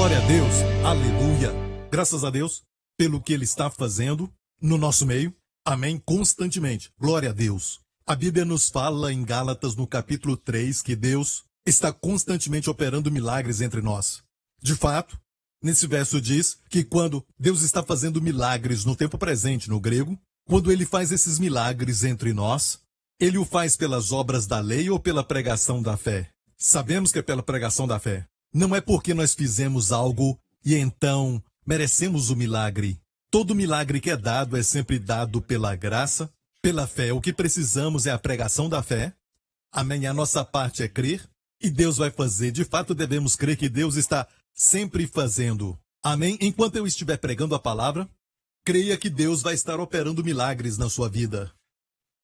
Glória a Deus, aleluia. Graças a Deus pelo que Ele está fazendo no nosso meio. Amém, constantemente. Glória a Deus. A Bíblia nos fala em Gálatas, no capítulo 3, que Deus está constantemente operando milagres entre nós. De fato, nesse verso diz que quando Deus está fazendo milagres no tempo presente, no grego, quando Ele faz esses milagres entre nós, Ele o faz pelas obras da lei ou pela pregação da fé? Sabemos que é pela pregação da fé. Não é porque nós fizemos algo e então merecemos o milagre. Todo milagre que é dado é sempre dado pela graça, pela fé. O que precisamos é a pregação da fé. Amém? A nossa parte é crer e Deus vai fazer. De fato, devemos crer que Deus está sempre fazendo. Amém? Enquanto eu estiver pregando a palavra, creia que Deus vai estar operando milagres na sua vida.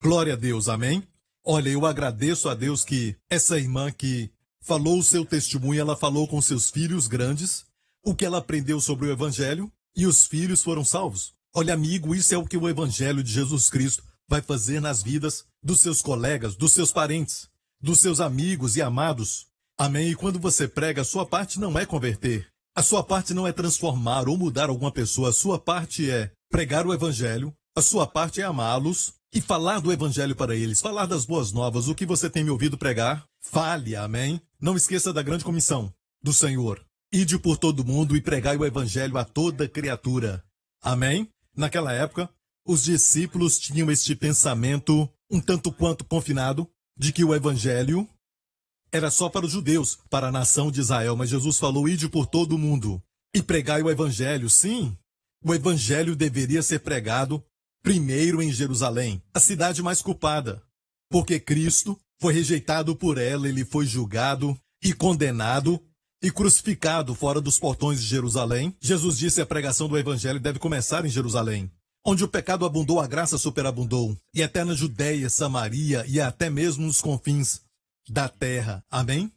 Glória a Deus, amém? Olha, eu agradeço a Deus que essa irmã que falou o seu testemunho, ela falou com seus filhos grandes, o que ela aprendeu sobre o Evangelho, e os filhos foram salvos. Olha, amigo, isso é o que o Evangelho de Jesus Cristo vai fazer nas vidas dos seus colegas, dos seus parentes, dos seus amigos e amados. Amém? E quando você prega, a sua parte não é converter. A sua parte não é transformar ou mudar alguma pessoa. A sua parte é pregar o Evangelho. A sua parte é amá-los e falar do Evangelho para eles. Falar das boas novas. O que você tem me ouvido pregar, fale, amém? Não esqueça da grande comissão do Senhor. Ide por todo mundo e pregai o Evangelho a toda criatura. Amém? Naquela época, os discípulos tinham este pensamento um tanto quanto confinado de que o Evangelho era só para os judeus, para a nação de Israel. Mas Jesus falou, ide por todo mundo e pregai o Evangelho. Sim, o Evangelho deveria ser pregado primeiro em Jerusalém, a cidade mais culpada, porque Cristo foi rejeitado por ela, ele foi julgado e condenado e crucificado fora dos portões de Jerusalém. Jesus disse que a pregação do Evangelho deve começar em Jerusalém, onde o pecado abundou, a graça superabundou, e até na Judéia, Samaria e até mesmo nos confins da terra. Amém?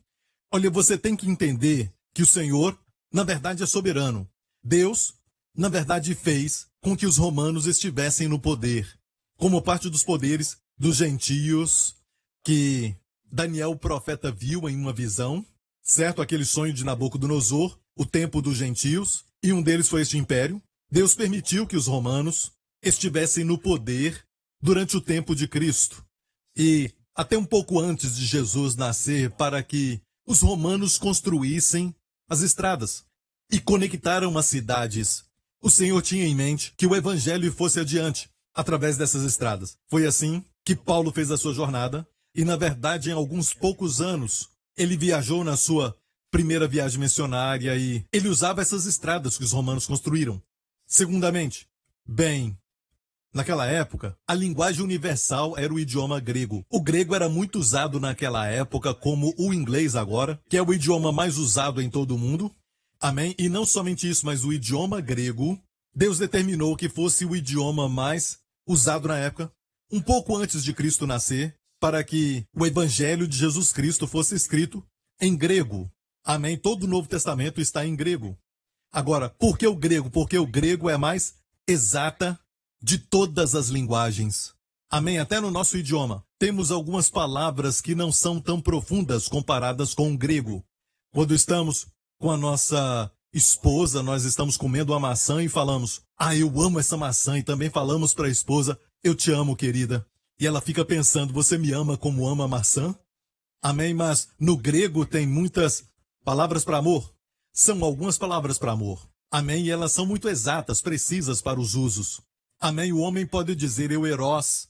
Olha, você tem que entender que o Senhor, na verdade, é soberano. Deus, na verdade, fez com que os romanos estivessem no poder, como parte dos poderes dos gentios que Daniel, o profeta, viu em uma visão, certo? Aquele sonho de Nabucodonosor, o tempo dos gentios, e um deles foi este império. Deus permitiu que os romanos estivessem no poder durante o tempo de Cristo e até um pouco antes de Jesus nascer, para que os romanos construíssem as estradas e conectaram as cidades. O Senhor tinha em mente que o Evangelho fosse adiante, através dessas estradas. Foi assim que Paulo fez a sua jornada, e na verdade, em alguns poucos anos, ele viajou na sua primeira viagem missionária e ele usava essas estradas que os romanos construíram. Segundamente, bem, naquela época, a linguagem universal era o idioma grego. O grego era muito usado naquela época como o inglês agora, que é o idioma mais usado em todo o mundo. Amém? E não somente isso, mas o idioma grego, Deus determinou que fosse o idioma mais usado na época, um pouco antes de Cristo nascer, para que o Evangelho de Jesus Cristo fosse escrito em grego. Amém? Todo o Novo Testamento está em grego. Agora, por que o grego? Porque o grego é a mais exata de todas as linguagens. Amém? Até no nosso idioma, temos algumas palavras que não são tão profundas comparadas com o grego. Quando estamos com a nossa esposa, nós estamos comendo uma maçã e falamos, eu amo essa maçã, e também falamos para a esposa, eu te amo, querida. E ela fica pensando, você me ama como ama a maçã? Amém? Mas no grego tem muitas palavras para amor. São algumas palavras para amor. Amém? E elas são muito exatas, precisas para os usos. Amém? O homem pode dizer, eu eros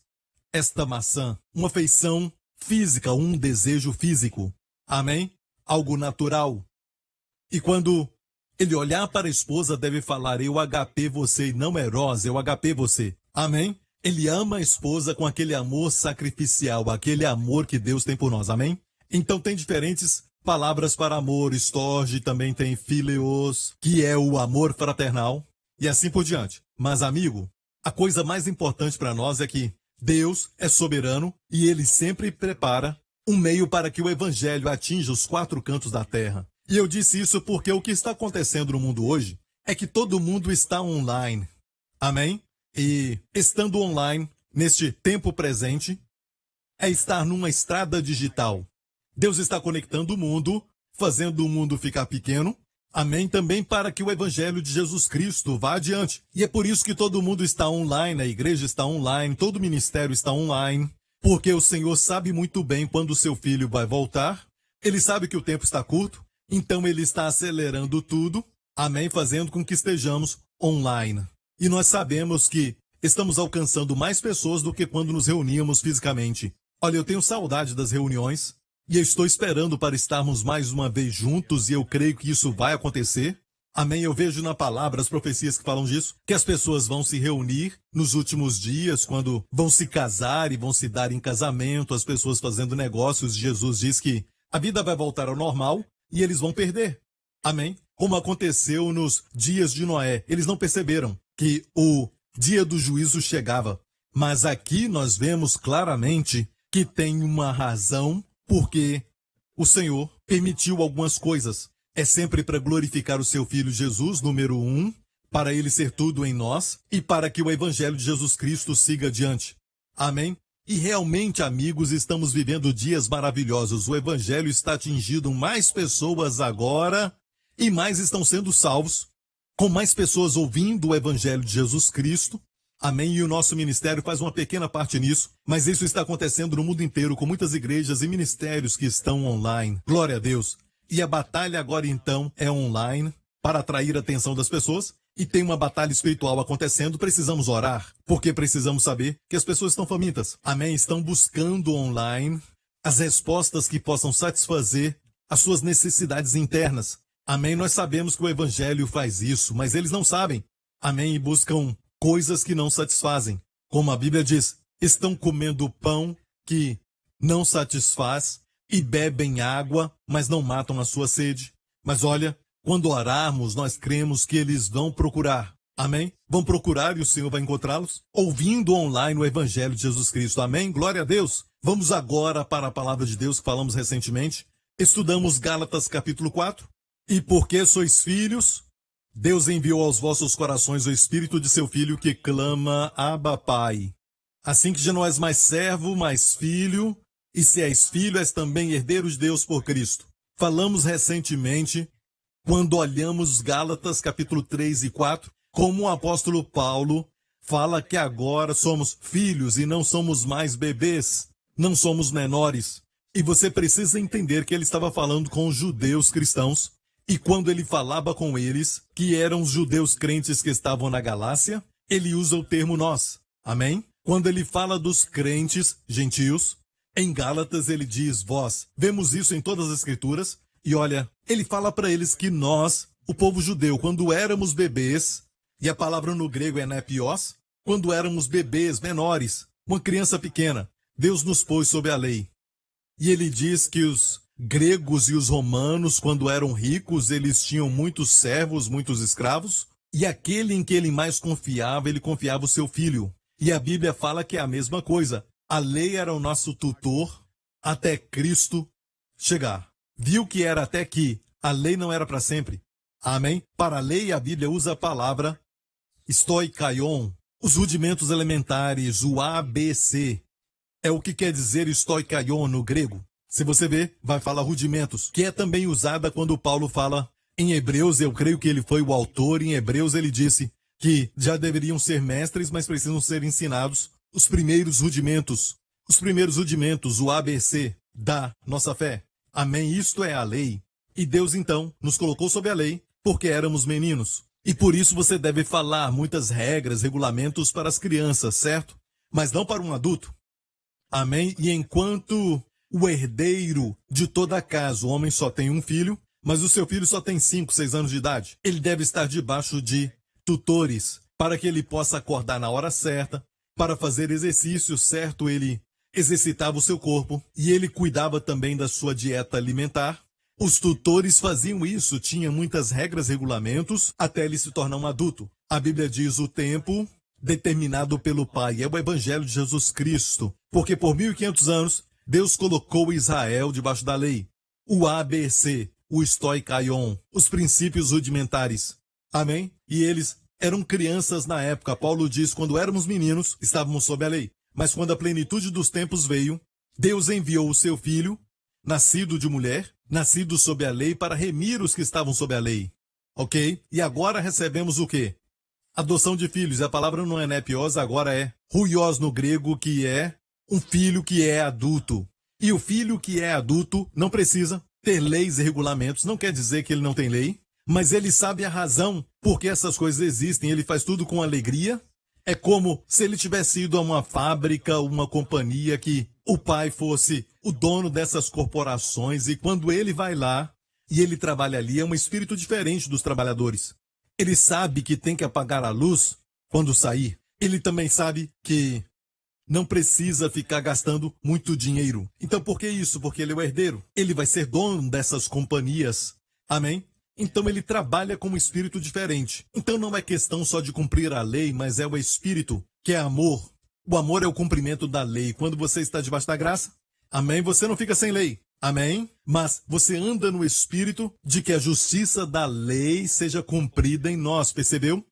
esta maçã. Uma afeição física, um desejo físico. Amém? Algo natural. E quando ele olhar para a esposa, deve falar, eu HP você, e não eros, eu HP você. Amém? Ele ama a esposa com aquele amor sacrificial, aquele amor que Deus tem por nós. Amém? Então tem diferentes palavras para amor. Storge também tem phileos, que é o amor fraternal, e assim por diante. Mas, amigo, a coisa mais importante para nós é que Deus é soberano e Ele sempre prepara um meio para que o Evangelho atinja os quatro cantos da terra. E eu disse isso porque o que está acontecendo no mundo hoje é que todo mundo está online. Amém? E estando online, neste tempo presente, é estar numa estrada digital. Deus está conectando o mundo, fazendo o mundo ficar pequeno, Amém, também para que o evangelho de Jesus Cristo vá adiante. E é por isso que todo mundo está online, a igreja está online, todo o ministério está online, porque o Senhor sabe muito bem quando o seu filho vai voltar, ele sabe que o tempo está curto, então ele está acelerando tudo, amém, fazendo com que estejamos online. E nós sabemos que estamos alcançando mais pessoas do que quando nos reuníamos fisicamente. Olha, eu tenho saudade das reuniões, e eu estou esperando para estarmos mais uma vez juntos, e eu creio que isso vai acontecer. Amém? Eu vejo na palavra as profecias que falam disso, que as pessoas vão se reunir nos últimos dias, quando vão se casar e vão se dar em casamento, as pessoas fazendo negócios. Jesus diz que a vida vai voltar ao normal e eles vão perder. Amém? Como aconteceu nos dias de Noé. Eles não perceberam que o dia do juízo chegava. Mas aqui nós vemos claramente que tem uma razão porque o Senhor permitiu algumas coisas. É sempre para glorificar o seu Filho Jesus, número 1, para ele ser tudo em nós e para que o Evangelho de Jesus Cristo siga adiante. Amém? E realmente, amigos, estamos vivendo dias maravilhosos. O Evangelho está atingindo mais pessoas agora e mais estão sendo salvos, com mais pessoas ouvindo o Evangelho de Jesus Cristo. Amém? E o nosso ministério faz uma pequena parte nisso, mas isso está acontecendo no mundo inteiro, com muitas igrejas e ministérios que estão online. Glória a Deus! E a batalha agora, então, é online, para atrair a atenção das pessoas, e tem uma batalha espiritual acontecendo. Precisamos orar, porque precisamos saber que as pessoas estão famintas. Amém? Estão buscando online as respostas que possam satisfazer as suas necessidades internas. Amém? Nós sabemos que o Evangelho faz isso, mas eles não sabem. Amém? E buscam coisas que não satisfazem. Como a Bíblia diz, estão comendo pão que não satisfaz e bebem água, mas não matam a sua sede. Mas olha, quando orarmos, nós cremos que eles vão procurar. Amém? Vão procurar e o Senhor vai encontrá-los ouvindo online o Evangelho de Jesus Cristo. Amém? Glória a Deus. Vamos agora para a palavra de Deus que falamos recentemente. Estudamos Gálatas capítulo 4. E porque sois filhos, Deus enviou aos vossos corações o Espírito de seu Filho que clama, Abba, Pai. Assim que já não és mais servo, mais filho, e se és filho, és também herdeiro de Deus por Cristo. Falamos recentemente, quando olhamos Gálatas capítulo 3 e 4, como o apóstolo Paulo fala que agora somos filhos e não somos mais bebês, não somos menores. E você precisa entender que ele estava falando com os judeus cristãos, e quando ele falava com eles, que eram os judeus crentes que estavam na Galácia, ele usa o termo nós. Amém? Quando ele fala dos crentes gentios, em Gálatas ele diz vós. Vemos isso em todas as escrituras. E olha, ele fala para eles que nós, o povo judeu, quando éramos bebês, e a palavra no grego é nepios, quando éramos bebês menores, uma criança pequena, Deus nos pôs sob a lei. E ele diz que os gregos e os romanos, quando eram ricos, eles tinham muitos servos, muitos escravos, e aquele em que ele mais confiava, ele confiava o seu filho. E a Bíblia fala que é a mesma coisa. A lei era o nosso tutor até Cristo chegar. Viu que era até que a lei não era para sempre. Amém? Para a lei, a Bíblia usa a palavra stoikaion, os rudimentos elementares, o ABC. É o que quer dizer stoikaion no grego. Se você ver, vai falar rudimentos, que é também usada quando Paulo fala em Hebreus. Eu creio que ele foi o autor. Em Hebreus ele disse que já deveriam ser mestres, mas precisam ser ensinados os primeiros rudimentos, o ABC da nossa fé. Amém? Isto é a lei. E Deus então nos colocou sob a lei porque éramos meninos. E por isso você deve falar muitas regras, regulamentos para as crianças, certo? Mas não para um adulto. Amém? E enquanto o herdeiro de toda a casa, o homem só tem um filho, mas o seu filho só tem 5, 6 anos de idade, ele deve estar debaixo de tutores para que ele possa acordar na hora certa, para fazer exercício certo, ele exercitava o seu corpo e ele cuidava também da sua dieta alimentar. Os tutores faziam isso, tinha muitas regras, regulamentos, até ele se tornar um adulto. A Bíblia diz o tempo determinado pelo Pai, é o Evangelho de Jesus Cristo, porque por 1500 anos Deus colocou Israel debaixo da lei. O ABC, o stoikaion, os princípios rudimentares. Amém? E eles eram crianças na época. Paulo diz, quando éramos meninos, estávamos sob a lei. Mas quando a plenitude dos tempos veio, Deus enviou o seu filho, nascido de mulher, nascido sob a lei, para remir os que estavam sob a lei. ok? E agora recebemos o quê? Adoção de filhos. A palavra não é nepios, agora é huios no grego, que é um filho que é adulto. E o filho que é adulto não precisa ter leis e regulamentos, não quer dizer que ele não tem lei, mas ele sabe a razão por que essas coisas existem, ele faz tudo com alegria. É como se ele tivesse ido a uma fábrica, uma companhia, que o pai fosse o dono dessas corporações, e quando ele vai lá e ele trabalha ali, é um espírito diferente dos trabalhadores. Ele sabe que tem que apagar a luz quando sair. Ele também sabe que não precisa ficar gastando muito dinheiro. Então por que isso? Porque ele é o herdeiro. Ele vai ser dono dessas companhias. Amém? Então ele trabalha com um espírito diferente. Então não é questão só de cumprir a lei, mas é o espírito que é amor. O amor é o cumprimento da lei. Quando você está debaixo da graça, amém? Você não fica sem lei. Amém? Mas você anda no espírito de que a justiça da lei seja cumprida em nós. Percebeu?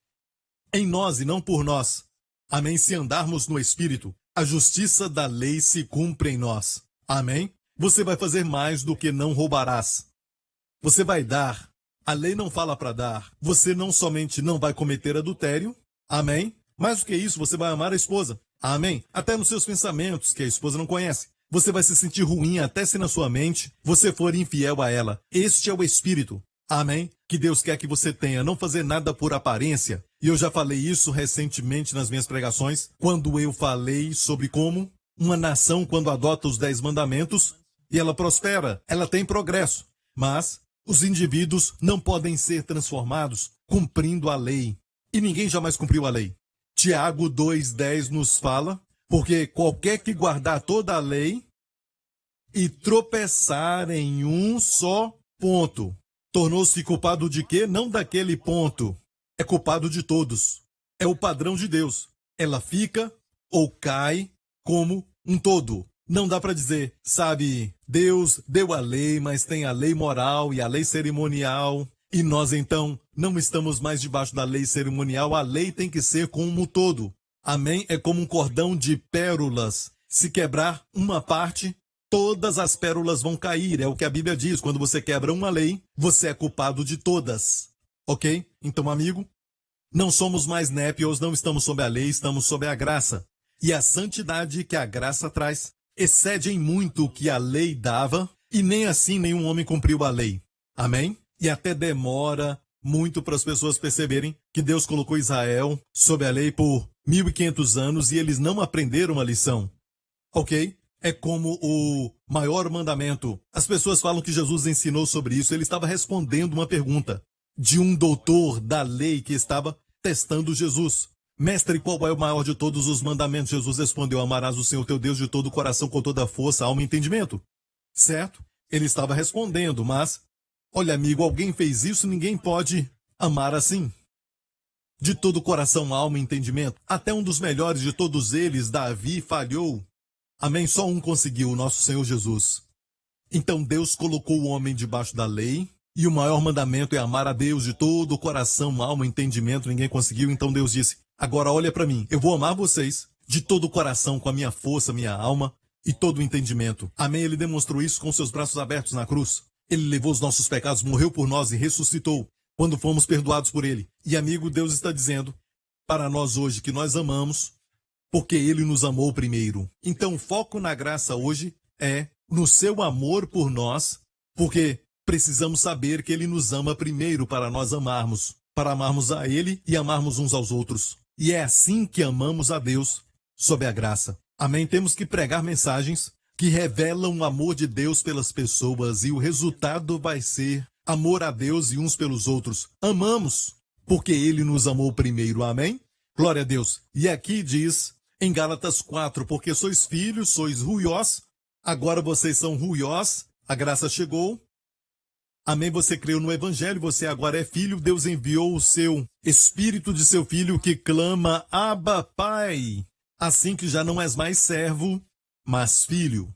Em nós e não por nós. Amém? Se andarmos no espírito, a justiça da lei se cumpre em nós. Amém? Você vai fazer mais do que não roubarás. Você vai dar. A lei não fala para dar. Você não somente não vai cometer adultério. Amém? Mais do que isso, você vai amar a esposa. Amém? Até nos seus pensamentos, que a esposa não conhece. Você vai se sentir ruim até se na sua mente você for infiel a ela. Este é o espírito. Amém? Que Deus quer que você tenha. Não fazer nada por aparência. E eu já falei isso recentemente nas minhas pregações, quando eu falei sobre como uma nação, quando adota os 10 mandamentos, e ela prospera, ela tem progresso. Mas os indivíduos não podem ser transformados cumprindo a lei. E ninguém jamais cumpriu a lei. Tiago 2,10 nos fala, porque qualquer que guardar toda a lei e tropeçar em um só ponto, tornou-se culpado de quê? Não daquele ponto. É culpado de todos. É o padrão de Deus. Ela fica ou cai como um todo. Não dá para dizer, sabe, Deus deu a lei, mas tem a lei moral e a lei cerimonial. E nós, então, não estamos mais debaixo da lei cerimonial. A lei tem que ser como um todo. Amém? É como um cordão de pérolas. Se quebrar uma parte, todas as pérolas vão cair. É o que a Bíblia diz. Quando você quebra uma lei, você é culpado de todas. Ok? Então, amigo, não somos mais népios, não estamos sob a lei, estamos sob a graça. E a santidade que a graça traz excede em muito o que a lei dava, e nem assim nenhum homem cumpriu a lei. Amém? E até demora muito para as pessoas perceberem que Deus colocou Israel sob a lei por 1.500 anos e eles não aprenderam a lição. Ok? É como o maior mandamento. As pessoas falam que Jesus ensinou sobre isso. Ele estava respondendo uma pergunta de um doutor da lei que estava testando Jesus. Mestre, qual é o maior de todos os mandamentos? Jesus respondeu, amarás o Senhor teu Deus de todo o coração, com toda a força, alma e entendimento. Certo? Ele estava respondendo, mas, olha amigo, alguém fez isso, ninguém pode amar assim. De todo o coração, alma e entendimento. Até um dos melhores de todos eles, Davi, falhou. Amém? Só um conseguiu, o nosso Senhor Jesus. Então Deus colocou o homem debaixo da lei, e o maior mandamento é amar a Deus de todo o coração, alma e entendimento. Ninguém conseguiu, então Deus disse, agora olha para mim, eu vou amar vocês de todo o coração, com a minha força, minha alma e todo o entendimento. Amém? Ele demonstrou isso com seus braços abertos na cruz. Ele levou os nossos pecados, morreu por nós e ressuscitou quando fomos perdoados por ele. E amigo, Deus está dizendo para nós hoje que nós amamos porque ele nos amou primeiro. Então o foco na graça hoje é no seu amor por nós, porque precisamos saber que ele nos ama primeiro para nós amarmos, para amarmos a ele e amarmos uns aos outros. E é assim que amamos a Deus, sob a graça. Amém? Temos que pregar mensagens que revelam o amor de Deus pelas pessoas e o resultado vai ser amor a Deus e uns pelos outros. Amamos, porque ele nos amou primeiro. Amém? Glória a Deus. E aqui diz em Gálatas 4, porque sois filhos, sois ruiós, agora vocês são ruiós, a graça chegou. Amém? Você creu no Evangelho, você agora é filho, Deus enviou o seu Espírito de seu Filho que clama, Abba, Pai. Assim que já não és mais servo, mas filho.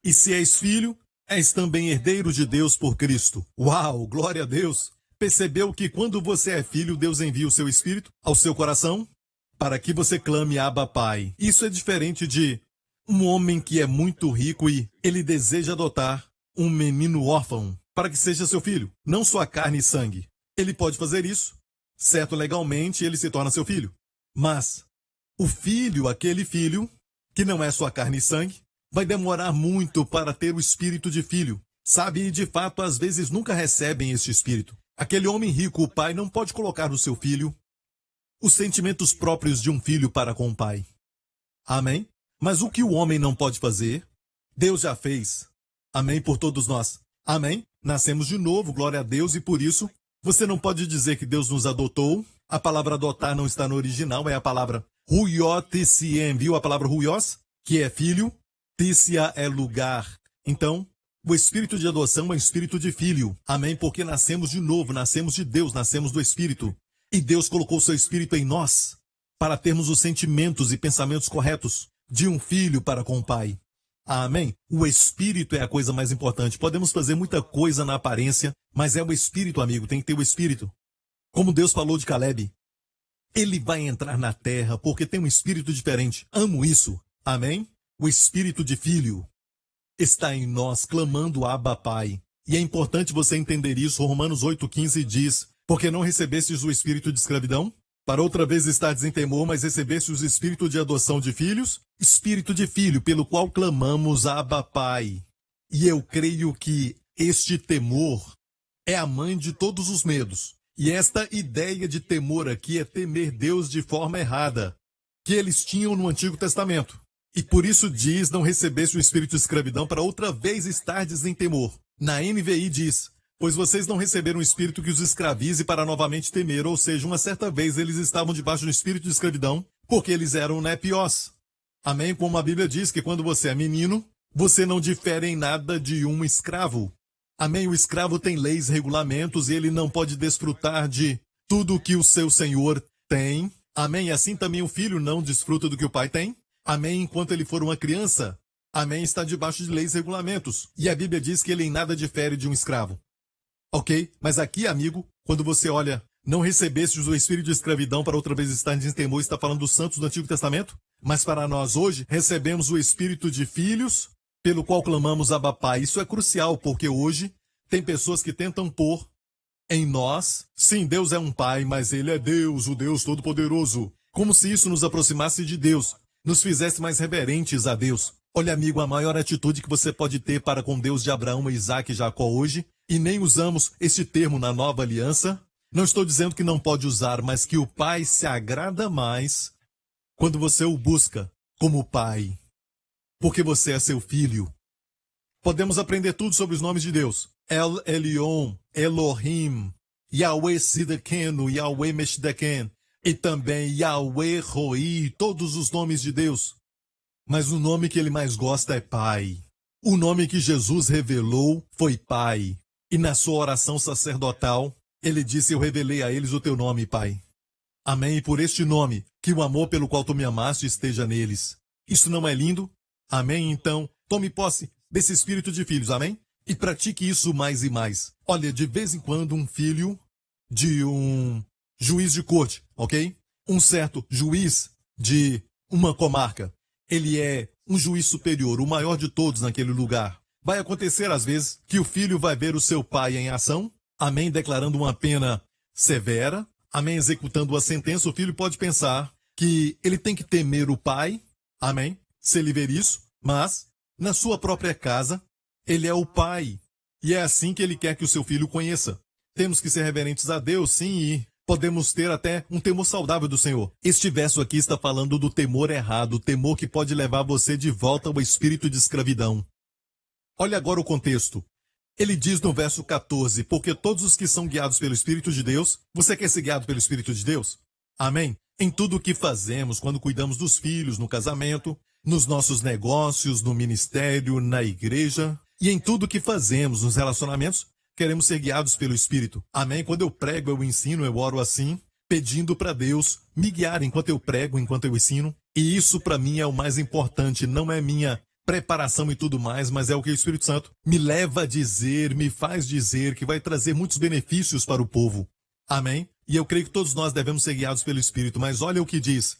E se és filho, és também herdeiro de Deus por Cristo. Uau, glória a Deus! Percebeu que quando você é filho, Deus envia o seu Espírito ao seu coração para que você clame, Abba, Pai. Isso é diferente de um homem que é muito rico e ele deseja adotar um menino órfão para que seja seu filho, não sua carne e sangue. Ele pode fazer isso, certo, legalmente ele se torna seu filho. Mas o filho, aquele filho, que não é sua carne e sangue, vai demorar muito para ter o espírito de filho. Sabe, e de fato, às vezes nunca recebem este espírito. Aquele homem rico, o pai, não pode colocar no seu filho os sentimentos próprios de um filho para com o pai. Amém? Mas o que o homem não pode fazer, Deus já fez. Amém por todos nós. Amém? Nascemos de novo, glória a Deus, e por isso você não pode dizer que Deus nos adotou. A palavra adotar não está no original, é a palavra huiotissiem, viu a palavra huios? Que é filho, tissia é lugar. Então, o espírito de adoção é um espírito de filho. Amém? Porque nascemos de novo, nascemos de Deus, nascemos do Espírito. E Deus colocou seu Espírito em nós para termos os sentimentos e pensamentos corretos de um filho para com o pai. Amém? O Espírito é a coisa mais importante. Podemos fazer muita coisa na aparência, mas é o Espírito, amigo, tem que ter o Espírito. Como Deus falou de Caleb, ele vai entrar na terra porque tem um espírito diferente. Amo isso. Amém? O espírito de filho está em nós, clamando Abba Pai. E é importante você entender isso. Romanos 8,15 diz: porque não recebestes o espírito de escravidão, para outra vez estardes em temor, mas recebestes o espírito de adoção de filhos, espírito de filho, pelo qual clamamos Abba Pai. E eu creio que este temor é a mãe de todos os medos. E esta ideia de temor aqui é temer Deus de forma errada, que eles tinham no Antigo Testamento. E por isso diz, não recebeste o espírito de escravidão, para outra vez estardes em temor. Na NVI diz, pois vocês não receberam um espírito que os escravize para novamente temer, ou seja, uma certa vez eles estavam debaixo do espírito de escravidão, porque eles eram nepios. Amém? Como a Bíblia diz que quando você é menino, você não difere em nada de um escravo. Amém? O escravo tem leis, regulamentos, e ele não pode desfrutar de tudo que o seu senhor tem. Amém? Assim também o filho não desfruta do que o pai tem. Amém? Enquanto ele for uma criança, amém, está debaixo de leis e regulamentos. E a Bíblia diz que ele em nada difere de um escravo. Ok? Mas aqui, amigo, quando você olha, não recebestes o espírito de escravidão para outra vez estar em temor, está falando dos santos do Antigo Testamento? Mas para nós hoje, recebemos o espírito de filhos, pelo qual clamamos Abba Pai. Isso é crucial, porque hoje tem pessoas que tentam pôr em nós, sim, Deus é um pai, mas ele é Deus, o Deus Todo-Poderoso. Como se isso nos aproximasse de Deus, nos fizesse mais reverentes a Deus. Olha, amigo, a maior atitude que você pode ter para com Deus de Abraão, Isaac e Jacó hoje, e nem usamos este termo na nova aliança, não estou dizendo que não pode usar, mas que o pai se agrada mais quando você o busca como pai, porque você é seu filho. Podemos aprender tudo sobre os nomes de Deus. El Elyon, Elohim, Yahweh Sidekeno, Yahweh Meshideken, e também Yahweh Roi, todos os nomes de Deus. Mas o nome que ele mais gosta é Pai. O nome que Jesus revelou foi Pai. E na sua oração sacerdotal, ele disse, eu revelei a eles o teu nome, Pai. Amém, e por este nome, que o amor pelo qual tu me amaste esteja neles. Isso não é lindo? Amém, então, tome posse desse espírito de filhos, amém? E pratique isso mais e mais. Olha, de vez em quando um filho de um juiz de corte, ok? Um certo juiz de uma comarca. Ele é um juiz superior, o maior de todos naquele lugar. Vai acontecer às vezes que o filho vai ver o seu pai em ação, amém, declarando uma pena severa, amém, executando a sentença. O filho pode pensar que ele tem que temer o pai, amém, se ele ver isso, mas na sua própria casa, ele é o pai. E é assim que ele quer que o seu filho conheça. Temos que ser reverentes a Deus, sim, e podemos ter até um temor saudável do Senhor. Este verso aqui está falando do temor errado, o temor que pode levar você de volta ao espírito de escravidão. Olha agora o contexto. Ele diz no verso 14, porque todos os que são guiados pelo Espírito de Deus, você quer ser guiado pelo Espírito de Deus? Amém? Em tudo o que fazemos, quando cuidamos dos filhos, no casamento, nos nossos negócios, no ministério, na igreja, e em tudo o que fazemos, nos relacionamentos, queremos ser guiados pelo Espírito. Amém? Quando eu prego, eu ensino, eu oro assim, pedindo para Deus me guiar enquanto eu prego, enquanto eu ensino. E isso para mim é o mais importante, não é minha preparação e tudo mais, mas é o que o Espírito Santo me leva a dizer, me faz dizer, que vai trazer muitos benefícios para o povo. Amém? E eu creio que todos nós devemos ser guiados pelo Espírito, mas olha o que diz.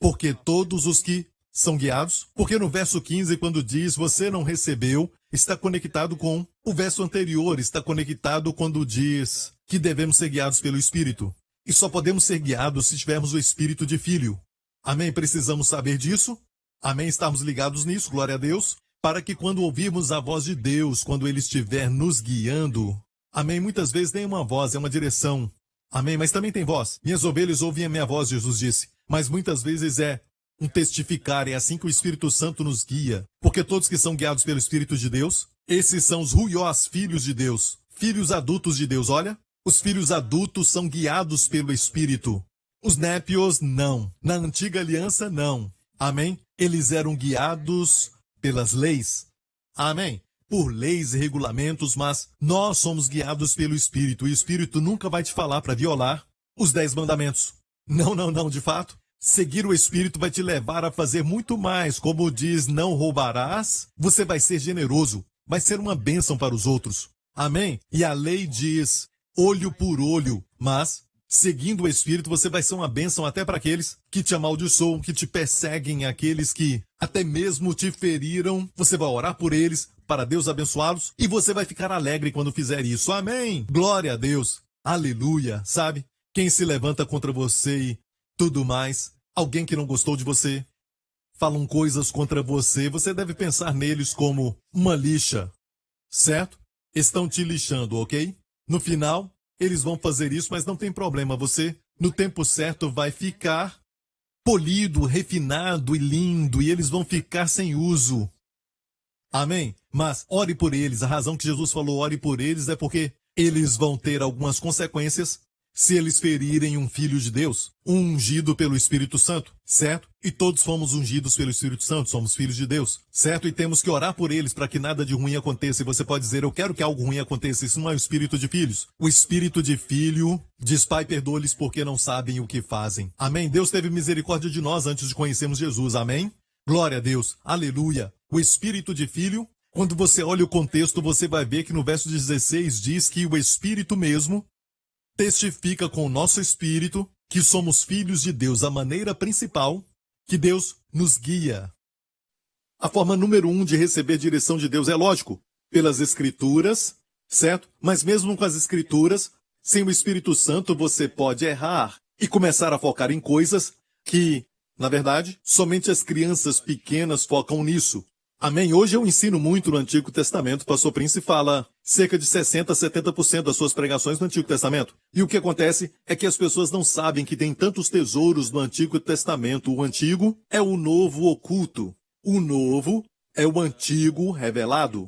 Porque todos os que são guiados, porque no verso 15, quando diz, você não recebeu, está conectado com O verso anterior está conectado quando diz que devemos ser guiados pelo Espírito. E só podemos ser guiados se tivermos o Espírito de Filho. Amém? Precisamos saber disso? Amém? Estarmos ligados nisso, glória a Deus, para que quando ouvirmos a voz de Deus, quando Ele estiver nos guiando, amém? Muitas vezes nem uma voz, é uma direção. Amém? Mas também tem voz. Minhas ovelhas ouvem a minha voz, Jesus disse. Mas muitas vezes é um testificar, é assim que o Espírito Santo nos guia. Porque todos que são guiados pelo Espírito de Deus, esses são os ruiós, filhos de Deus, filhos adultos de Deus. Olha, os filhos adultos são guiados pelo Espírito. Os népios, não. Na antiga aliança, não. Amém? Eles eram guiados pelas leis. Amém? Por leis e regulamentos, mas nós somos guiados pelo Espírito. E o Espírito nunca vai te falar para violar os 10 mandamentos. Não, não, não, de fato. Seguir o Espírito vai te levar a fazer muito mais. Como diz, não roubarás, você vai ser generoso. Vai ser uma bênção para os outros. Amém? E a lei diz, olho por olho, mas seguindo o Espírito, você vai ser uma bênção até para aqueles que te amaldiçoam, que te perseguem, aqueles que até mesmo te feriram. Você vai orar por eles, para Deus abençoá-los, e você vai ficar alegre quando fizer isso. Amém! Glória a Deus! Aleluia! Sabe? Quem se levanta contra você e tudo mais, alguém que não gostou de você, falam coisas contra você, você deve pensar neles como uma lixa, certo? Estão te lixando, ok? No final, eles vão fazer isso, mas não tem problema. Você, no tempo certo, vai ficar polido, refinado e lindo, e eles vão ficar sem uso. Amém? Mas ore por eles. A razão que Jesus falou ore por eles é porque eles vão ter algumas consequências se eles ferirem um filho de Deus, um ungido pelo Espírito Santo, certo? E todos fomos ungidos pelo Espírito Santo, somos filhos de Deus, certo? E temos que orar por eles para que nada de ruim aconteça. E você pode dizer, eu quero que algo ruim aconteça. Isso não é o espírito de filhos. O espírito de filho diz, Pai, perdoa-lhes porque não sabem o que fazem. Amém? Deus teve misericórdia de nós antes de conhecermos Jesus. Amém? Glória a Deus. Aleluia. O espírito de filho, quando você olha o contexto, você vai ver que no verso 16 diz que o Espírito mesmo testifica com o nosso espírito que somos filhos de Deus. A maneira principal que Deus nos guia. A forma número 1 de receber direção de Deus é lógico, pelas Escrituras, certo? Mas mesmo com as Escrituras, sem o Espírito Santo você pode errar e começar a focar em coisas que, na verdade, somente as crianças pequenas focam nisso. Amém? Hoje eu ensino muito no Antigo Testamento. O pastor Prince fala cerca de 60% a 70% das suas pregações no Antigo Testamento. E o que acontece é que as pessoas não sabem que tem tantos tesouros no Antigo Testamento. O antigo é o novo oculto. O novo é o antigo revelado.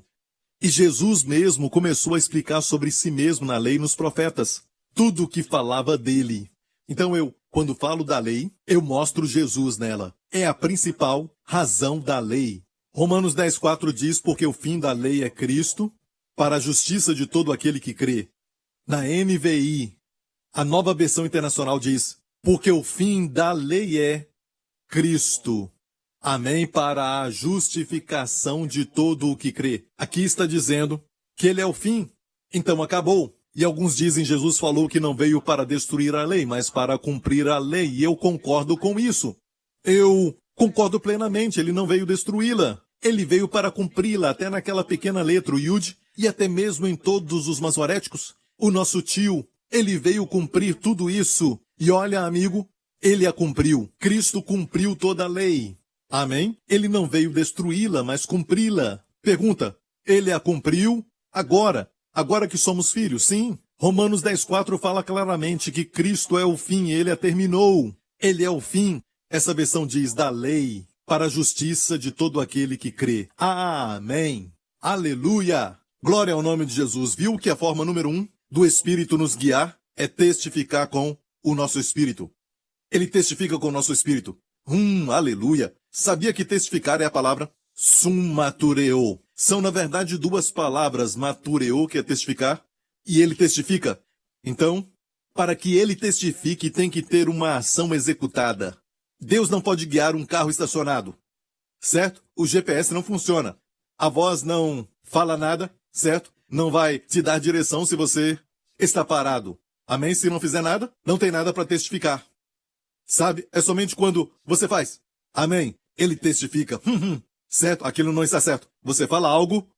E Jesus mesmo começou a explicar sobre si mesmo na lei e nos profetas. Tudo o que falava dele. Então quando falo da lei, eu mostro Jesus nela. É a principal razão da lei. Romanos 10,4 diz, porque o fim da lei é Cristo, para a justiça de todo aquele que crê. Na NVI, a nova versão internacional diz, porque o fim da lei é Cristo. Amém? Para a justificação de todo o que crê. Aqui está dizendo que ele é o fim. Então acabou. E alguns dizem, Jesus falou que não veio para destruir a lei, mas para cumprir a lei. E eu concordo com isso. Eu concordo plenamente, ele não veio destruí-la. Ele veio para cumpri-la, até naquela pequena letra, o Yud, e até mesmo em todos os masoréticos. O nosso tio, ele veio cumprir tudo isso. E olha, amigo, ele a cumpriu. Cristo cumpriu toda a lei. Amém? Ele não veio destruí-la, mas cumpri-la. Pergunta, ele a cumpriu agora que somos filhos? Sim. Romanos 10,4 fala claramente que Cristo é o fim, ele a terminou. Ele é o fim. Essa versão diz da lei, para a justiça de todo aquele que crê. Amém. Aleluia. Glória ao nome de Jesus. Viu que a forma número 1 do Espírito nos guiar é testificar com o nosso Espírito. Ele testifica com o nosso Espírito. Aleluia. Sabia que testificar é a palavra summatureo. São, na verdade, duas palavras, matureo, que é testificar, e ele testifica. Então, para que ele testifique, tem que ter uma ação executada. Deus não pode guiar um carro estacionado, certo? O GPS não funciona. A voz não fala nada, certo? Não vai te dar direção se você está parado. Amém? Se não fizer nada, não tem nada para testificar. Sabe? É somente quando você faz. Amém? Ele testifica. Certo? Aquilo não está certo. Você fala algo.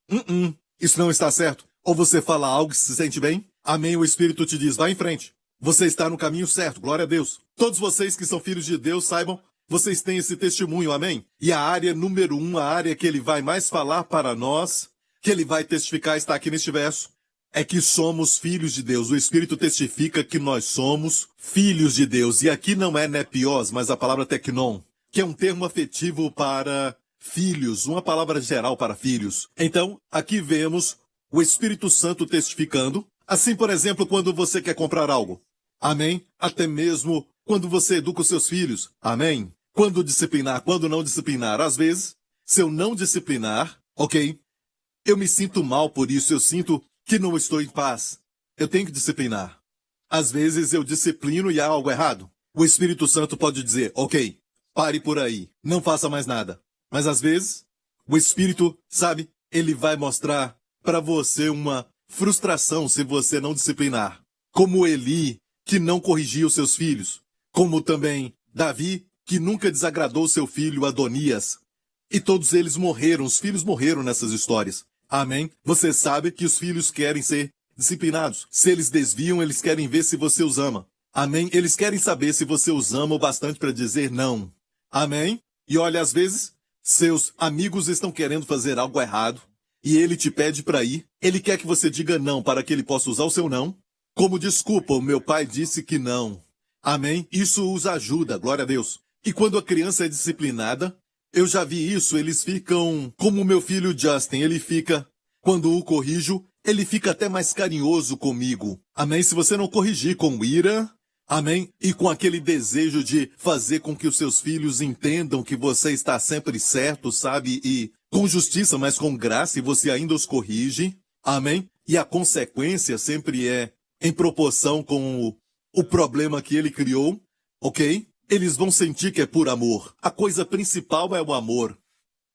Isso não está certo. Ou você fala algo e se sente bem? Amém. O Espírito te diz, vá em frente. Você está no caminho certo. Glória a Deus. Todos vocês que são filhos de Deus, saibam, vocês têm esse testemunho. Amém. E a área número 1, a área que ele vai mais falar para nós, que ele vai testificar, está aqui neste verso, é que somos filhos de Deus. O Espírito testifica que nós somos filhos de Deus. E aqui não é nepios, mas a palavra teknon, que é um termo afetivo para filhos, uma palavra geral para filhos. Então, aqui vemos o Espírito Santo testificando. Assim, por exemplo, quando você quer comprar algo. Amém? Até mesmo quando você educa os seus filhos. Amém? Quando disciplinar, quando não disciplinar. Às vezes, se eu não disciplinar, ok? Eu me sinto mal por isso, eu sinto que não estou em paz. Eu tenho que disciplinar. Às vezes eu disciplino e há algo errado. O Espírito Santo pode dizer, ok, pare por aí, não faça mais nada. Mas às vezes, o Espírito, sabe, ele vai mostrar para você uma frustração se você não disciplinar. Como Eli, que não corrigia os seus filhos. Como também Davi, que nunca desagradou seu filho Adonias. E todos eles morreram, os filhos morreram nessas histórias. Amém? Você sabe que os filhos querem ser disciplinados. Se eles desviam, eles querem ver se você os ama. Amém? Eles querem saber se você os ama o bastante para dizer não. Amém? E olha, às vezes, seus amigos estão querendo fazer algo errado e ele te pede para ir. Ele quer que você diga não para que ele possa usar o seu não. Como desculpa, o meu pai disse que não. Amém? Isso os ajuda, glória a Deus. E quando a criança é disciplinada, eu já vi isso, eles ficam como o meu filho Justin, ele fica, quando o corrijo, ele fica até mais carinhoso comigo. Amém? Se você não corrigir com ira, amém? E com aquele desejo de fazer com que os seus filhos entendam que você está sempre certo, sabe? E com justiça, mas com graça, e você ainda os corrige. Amém? E a consequência sempre é em proporção com o problema que ele criou, ok? Eles vão sentir que é por amor. A coisa principal é o amor.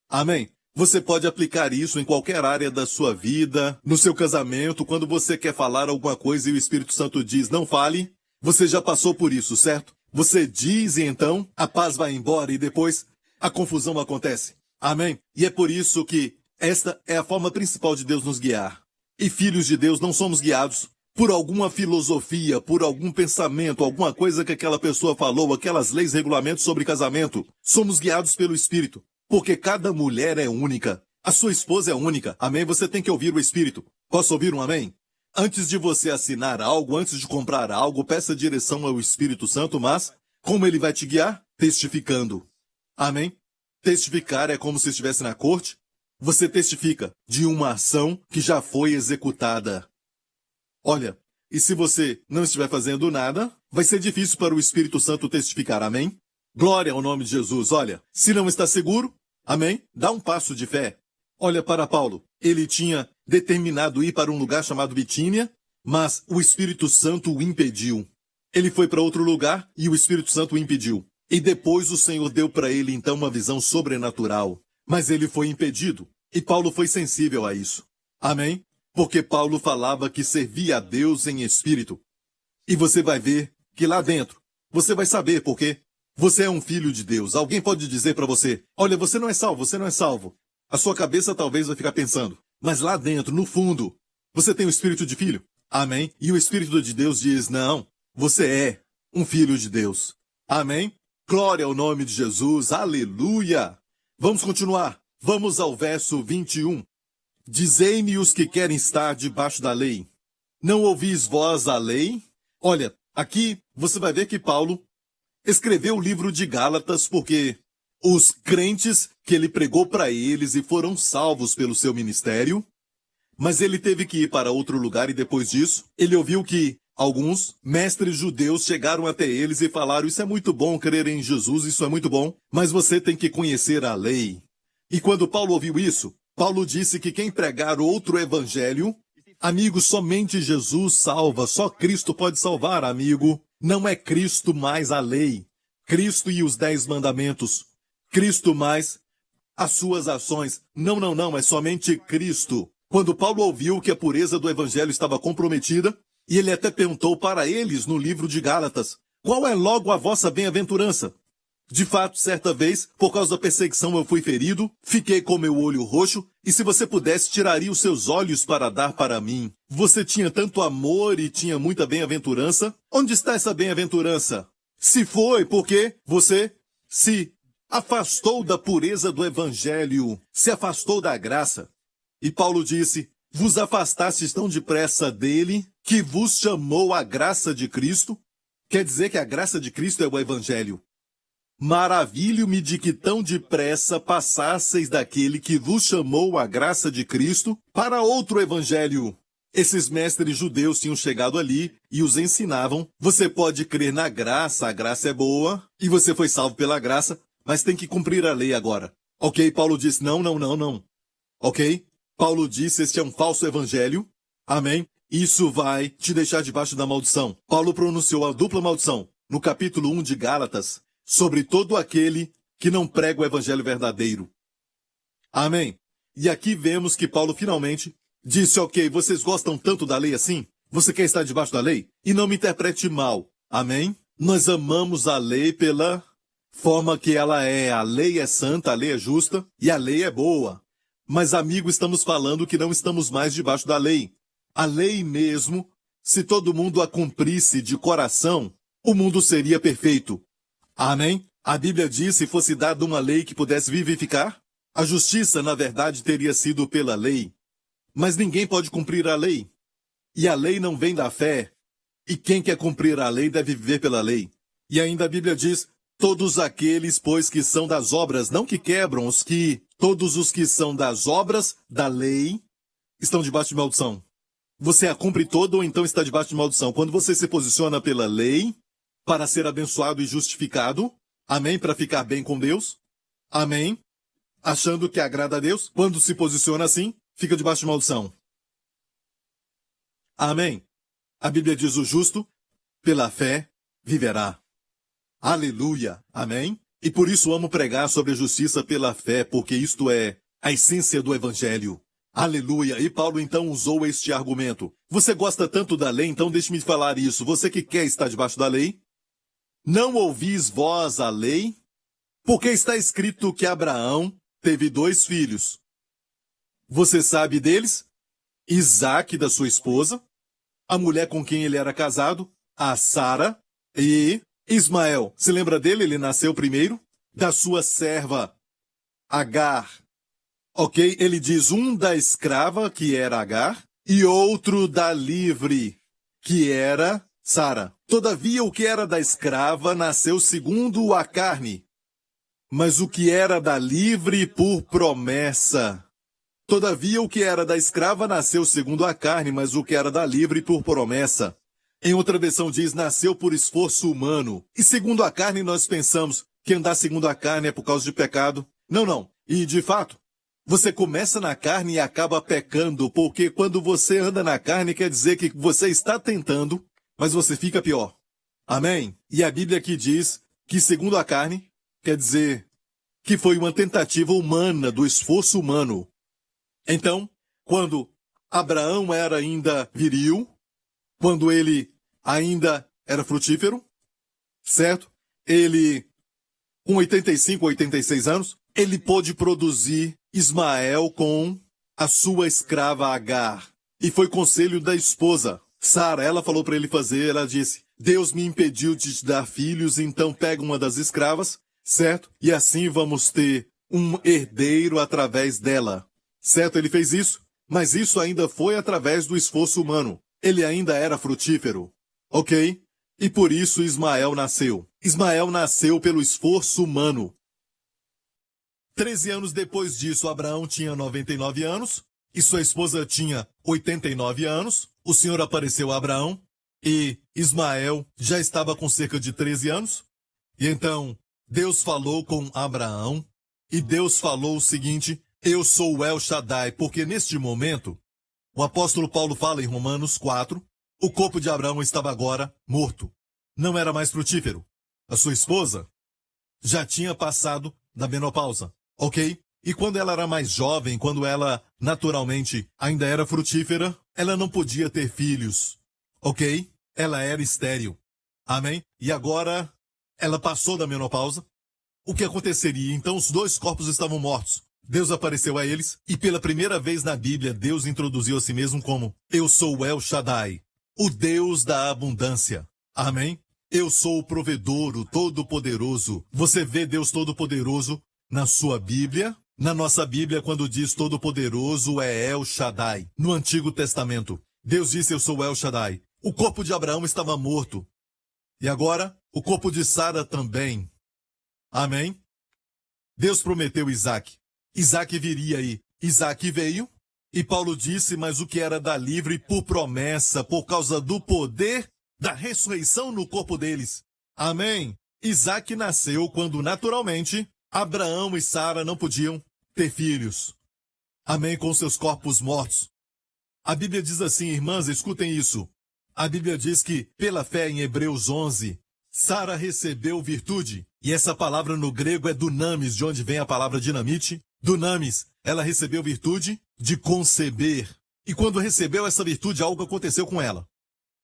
Amém? Você pode aplicar isso em qualquer área da sua vida, no seu casamento, quando você quer falar alguma coisa e o Espírito Santo diz, não fale. Você já passou por isso, certo? Você diz e então a paz vai embora e depois a confusão acontece. Amém? E é por isso que esta é a forma principal de Deus nos guiar. E filhos de Deus não somos guiados por alguma filosofia, por algum pensamento, alguma coisa que aquela pessoa falou, aquelas leis, regulamentos sobre casamento. Somos guiados pelo Espírito, porque cada mulher é única. A sua esposa é única. Amém? Você tem que ouvir o Espírito. Posso ouvir um amém? Antes de você assinar algo, antes de comprar algo, peça direção ao Espírito Santo, mas como ele vai te guiar? Testificando. Amém? Testificar é como se estivesse na corte. Você testifica de uma ação que já foi executada. Olha, e se você não estiver fazendo nada, vai ser difícil para o Espírito Santo testificar, amém? Glória ao nome de Jesus. Olha, se não está seguro, amém? Dá um passo de fé. Olha para Paulo, ele tinha determinado ir para um lugar chamado Bitínia, mas o Espírito Santo o impediu. Ele foi para outro lugar e o Espírito Santo o impediu. E depois o Senhor deu para ele então uma visão sobrenatural. Mas ele foi impedido. E Paulo foi sensível a isso. Amém? Porque Paulo falava que servia a Deus em espírito. E você vai ver que lá dentro, você vai saber por quê. Você é um filho de Deus. Alguém pode dizer para você, olha, você não é salvo, você não é salvo. A sua cabeça talvez vai ficar pensando, mas lá dentro, no fundo, você tem o espírito de filho. Amém? E o Espírito de Deus diz, não, você é um filho de Deus. Amém? Glória ao nome de Jesus. Aleluia! Vamos continuar. Vamos ao verso 21. Dizei-me os que querem estar debaixo da lei. Não ouvis vós a lei? Olha, aqui você vai ver que Paulo escreveu o livro de Gálatas porque os crentes que ele pregou para eles e foram salvos pelo seu ministério, mas ele teve que ir para outro lugar e depois disso, ele ouviu que alguns mestres judeus chegaram até eles e falaram, isso é muito bom crer em Jesus, isso é muito bom, mas você tem que conhecer a lei. E quando Paulo ouviu isso, Paulo disse que quem pregar outro evangelho, amigo, somente Jesus salva, só Cristo pode salvar, amigo. Não é Cristo mais a lei, Cristo e os 10 mandamentos, Cristo mais as suas ações. Não, é somente Cristo. Quando Paulo ouviu que a pureza do evangelho estava comprometida, e ele até perguntou para eles no livro de Gálatas, qual é logo a vossa bem-aventurança? De fato, certa vez, por causa da perseguição eu fui ferido, fiquei com meu olho roxo, e se você pudesse, tiraria os seus olhos para dar para mim. Você tinha tanto amor e tinha muita bem-aventurança. Onde está essa bem-aventurança? Se foi porque você se afastou da pureza do evangelho, se afastou da graça. E Paulo disse, vos afastastes tão depressa dele, que vos chamou a graça de Cristo. Quer dizer que a graça de Cristo é o evangelho. Maravilho-me de que tão depressa passasseis daquele que vos chamou a graça de Cristo para outro evangelho. Esses mestres judeus tinham chegado ali e os ensinavam, você pode crer na graça, a graça é boa, e você foi salvo pela graça, mas tem que cumprir a lei agora. Ok, Paulo disse, não. Ok? Paulo disse, este é um falso evangelho. Amém? Isso vai te deixar debaixo da maldição. Paulo pronunciou a dupla maldição no capítulo 1 de Gálatas, sobre todo aquele que não prega o evangelho verdadeiro. Amém? E aqui vemos que Paulo finalmente disse, ok, vocês gostam tanto da lei assim? Você quer estar debaixo da lei? E não me interprete mal. Amém? Nós amamos a lei pela forma que ela é. A lei é santa, a lei é justa e a lei é boa. Mas, amigo, estamos falando que não estamos mais debaixo da lei. A lei mesmo, se todo mundo a cumprisse de coração, o mundo seria perfeito. Amém? A Bíblia diz, se fosse dada uma lei que pudesse vivificar, a justiça, na verdade, teria sido pela lei. Mas ninguém pode cumprir a lei. E a lei não vem da fé. E quem quer cumprir a lei deve viver pela lei. E ainda a Bíblia diz, todos aqueles, pois, que são das obras, não que quebram, todos os que são das obras da lei, estão debaixo de maldição. Você a cumpre toda ou então está debaixo de maldição. Quando você se posiciona pela lei, para ser abençoado e justificado, amém, para ficar bem com Deus, amém, achando que agrada a Deus, quando se posiciona assim, fica debaixo de maldição. Amém. A Bíblia diz, o justo, pela fé, viverá. Aleluia. Amém. E por isso amo pregar sobre a justiça pela fé, porque isto é a essência do evangelho. Aleluia. E Paulo então usou este argumento. Você gosta tanto da lei, então deixe-me falar isso. Você que quer estar debaixo da lei, não ouvis vós a lei? Porque está escrito que Abraão teve 2 filhos. Você sabe deles? Isaque, da sua esposa, a mulher com quem ele era casado, a Sara, e Ismael. Se lembra dele? Ele nasceu primeiro, da sua serva, Agar. Ok? Ele diz um da escrava, que era Agar, e outro da livre, que era Sara. Todavia, o que era da escrava nasceu segundo a carne, mas o que era da livre por promessa. Todavia, o que era da escrava nasceu segundo a carne, mas o que era da livre por promessa. Em outra versão diz, nasceu por esforço humano. E segundo a carne, nós pensamos que andar segundo a carne é por causa de pecado. Não. E, de fato, você começa na carne e acaba pecando, porque quando você anda na carne, quer dizer que você está tentando, mas você fica pior. Amém? E a Bíblia aqui diz que segundo a carne, quer dizer que foi uma tentativa humana, do esforço humano. Então, quando Abraão era ainda viril, quando ele ainda era frutífero, certo? Ele, com 85, 86 anos, ele pôde produzir Ismael com a sua escrava Agar. E foi conselho da esposa, Sara. Ela falou para ele fazer, ela disse, Deus me impediu de te dar filhos, então pega uma das escravas, certo? E assim vamos ter um herdeiro através dela. Certo? Ele fez isso, mas isso ainda foi através do esforço humano. Ele ainda era frutífero. Ok? E por isso Ismael nasceu. Ismael nasceu pelo esforço humano. 13 anos depois disso, Abraão tinha 99 anos e sua esposa tinha 89 anos. O Senhor apareceu a Abraão e Ismael já estava com cerca de 13 anos. E então Deus falou com Abraão e Deus falou o seguinte, eu sou o El Shaddai, porque neste momento, o apóstolo Paulo fala em Romanos 4, o corpo de Abraão estava agora morto. Não era mais frutífero. A sua esposa já tinha passado da menopausa, ok? E quando ela era mais jovem, quando ela naturalmente ainda era frutífera, ela não podia ter filhos, ok? Ela era estéril. Amém? E agora ela passou da menopausa o que aconteceria? Então os dois corpos estavam mortos. Deus apareceu a eles e pela primeira vez na Bíblia, Deus introduziu a si mesmo como: eu sou o El Shaddai, o Deus da abundância. Amém? Eu sou o provedor, o Todo-Poderoso. Você vê Deus Todo-Poderoso na sua Bíblia? Na nossa Bíblia, quando diz Todo-Poderoso, é El Shaddai. No Antigo Testamento, Deus disse: eu sou o El Shaddai. O corpo de Abraão estava morto. E agora, o corpo de Sara também. Amém? Deus prometeu Isaac. Isaac viria aí. Isaac veio. E Paulo disse: mas o que era da livre por promessa, por causa do poder da ressurreição no corpo deles. Amém? Isaac nasceu quando, naturalmente, Abraão e Sara não podiam ter filhos. Amém? Com seus corpos mortos. A Bíblia diz assim, irmãs, escutem isso. A Bíblia diz que, pela fé em Hebreus 11, Sara recebeu virtude. E essa palavra no grego é dunamis, de onde vem a palavra dinamite. Dunamis, ela recebeu virtude de conceber. E quando recebeu essa virtude, algo aconteceu com ela.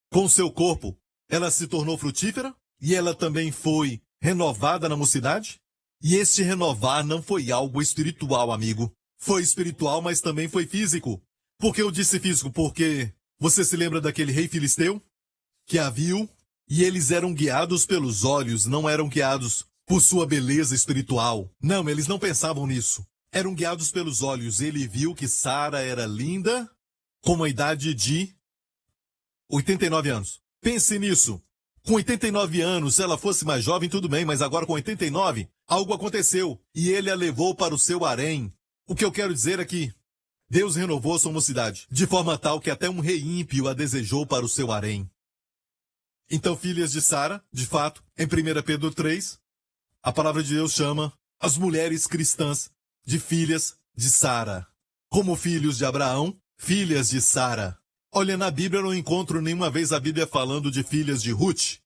Com seu corpo, ela se tornou frutífera e ela também foi renovada na mocidade. E este renovar não foi algo espiritual, amigo. Foi espiritual, mas também foi físico. Por que eu disse físico? Porque você se lembra daquele rei filisteu que a viu e eles eram guiados pelos olhos, não eram guiados por sua beleza espiritual. Não, eles não pensavam nisso. Eram guiados pelos olhos. Ele viu que Sara era linda com uma idade de 89 anos. Pense nisso. Com 89 anos, se ela fosse mais jovem, tudo bem, mas agora com 89, algo aconteceu e ele a levou para o seu harém. O que eu quero dizer é que Deus renovou sua mocidade, de forma tal que até um rei ímpio a desejou para o seu harém. Então, filhas de Sara, de fato, em 1 Pedro 3, a palavra de Deus chama as mulheres cristãs de filhas de Sara. Como filhos de Abraão, filhas de Sara. Olha, na Bíblia eu não encontro nenhuma vez a Bíblia falando de filhas de Ruth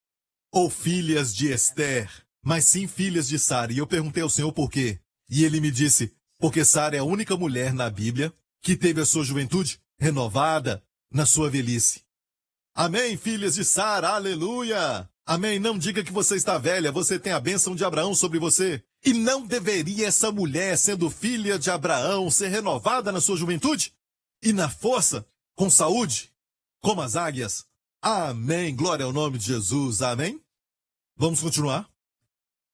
ou filhas de Esther, mas sim filhas de Sara. E eu perguntei ao Senhor por quê. E ele me disse, porque Sara é a única mulher na Bíblia que teve a sua juventude renovada na sua velhice. Amém, filhas de Sara, aleluia! Amém, não diga que você está velha, você tem a bênção de Abraão sobre você. E não deveria essa mulher, sendo filha de Abraão, ser renovada na sua juventude? E na força? Com saúde, como as águias. Amém. Glória ao nome de Jesus. Amém. Vamos continuar.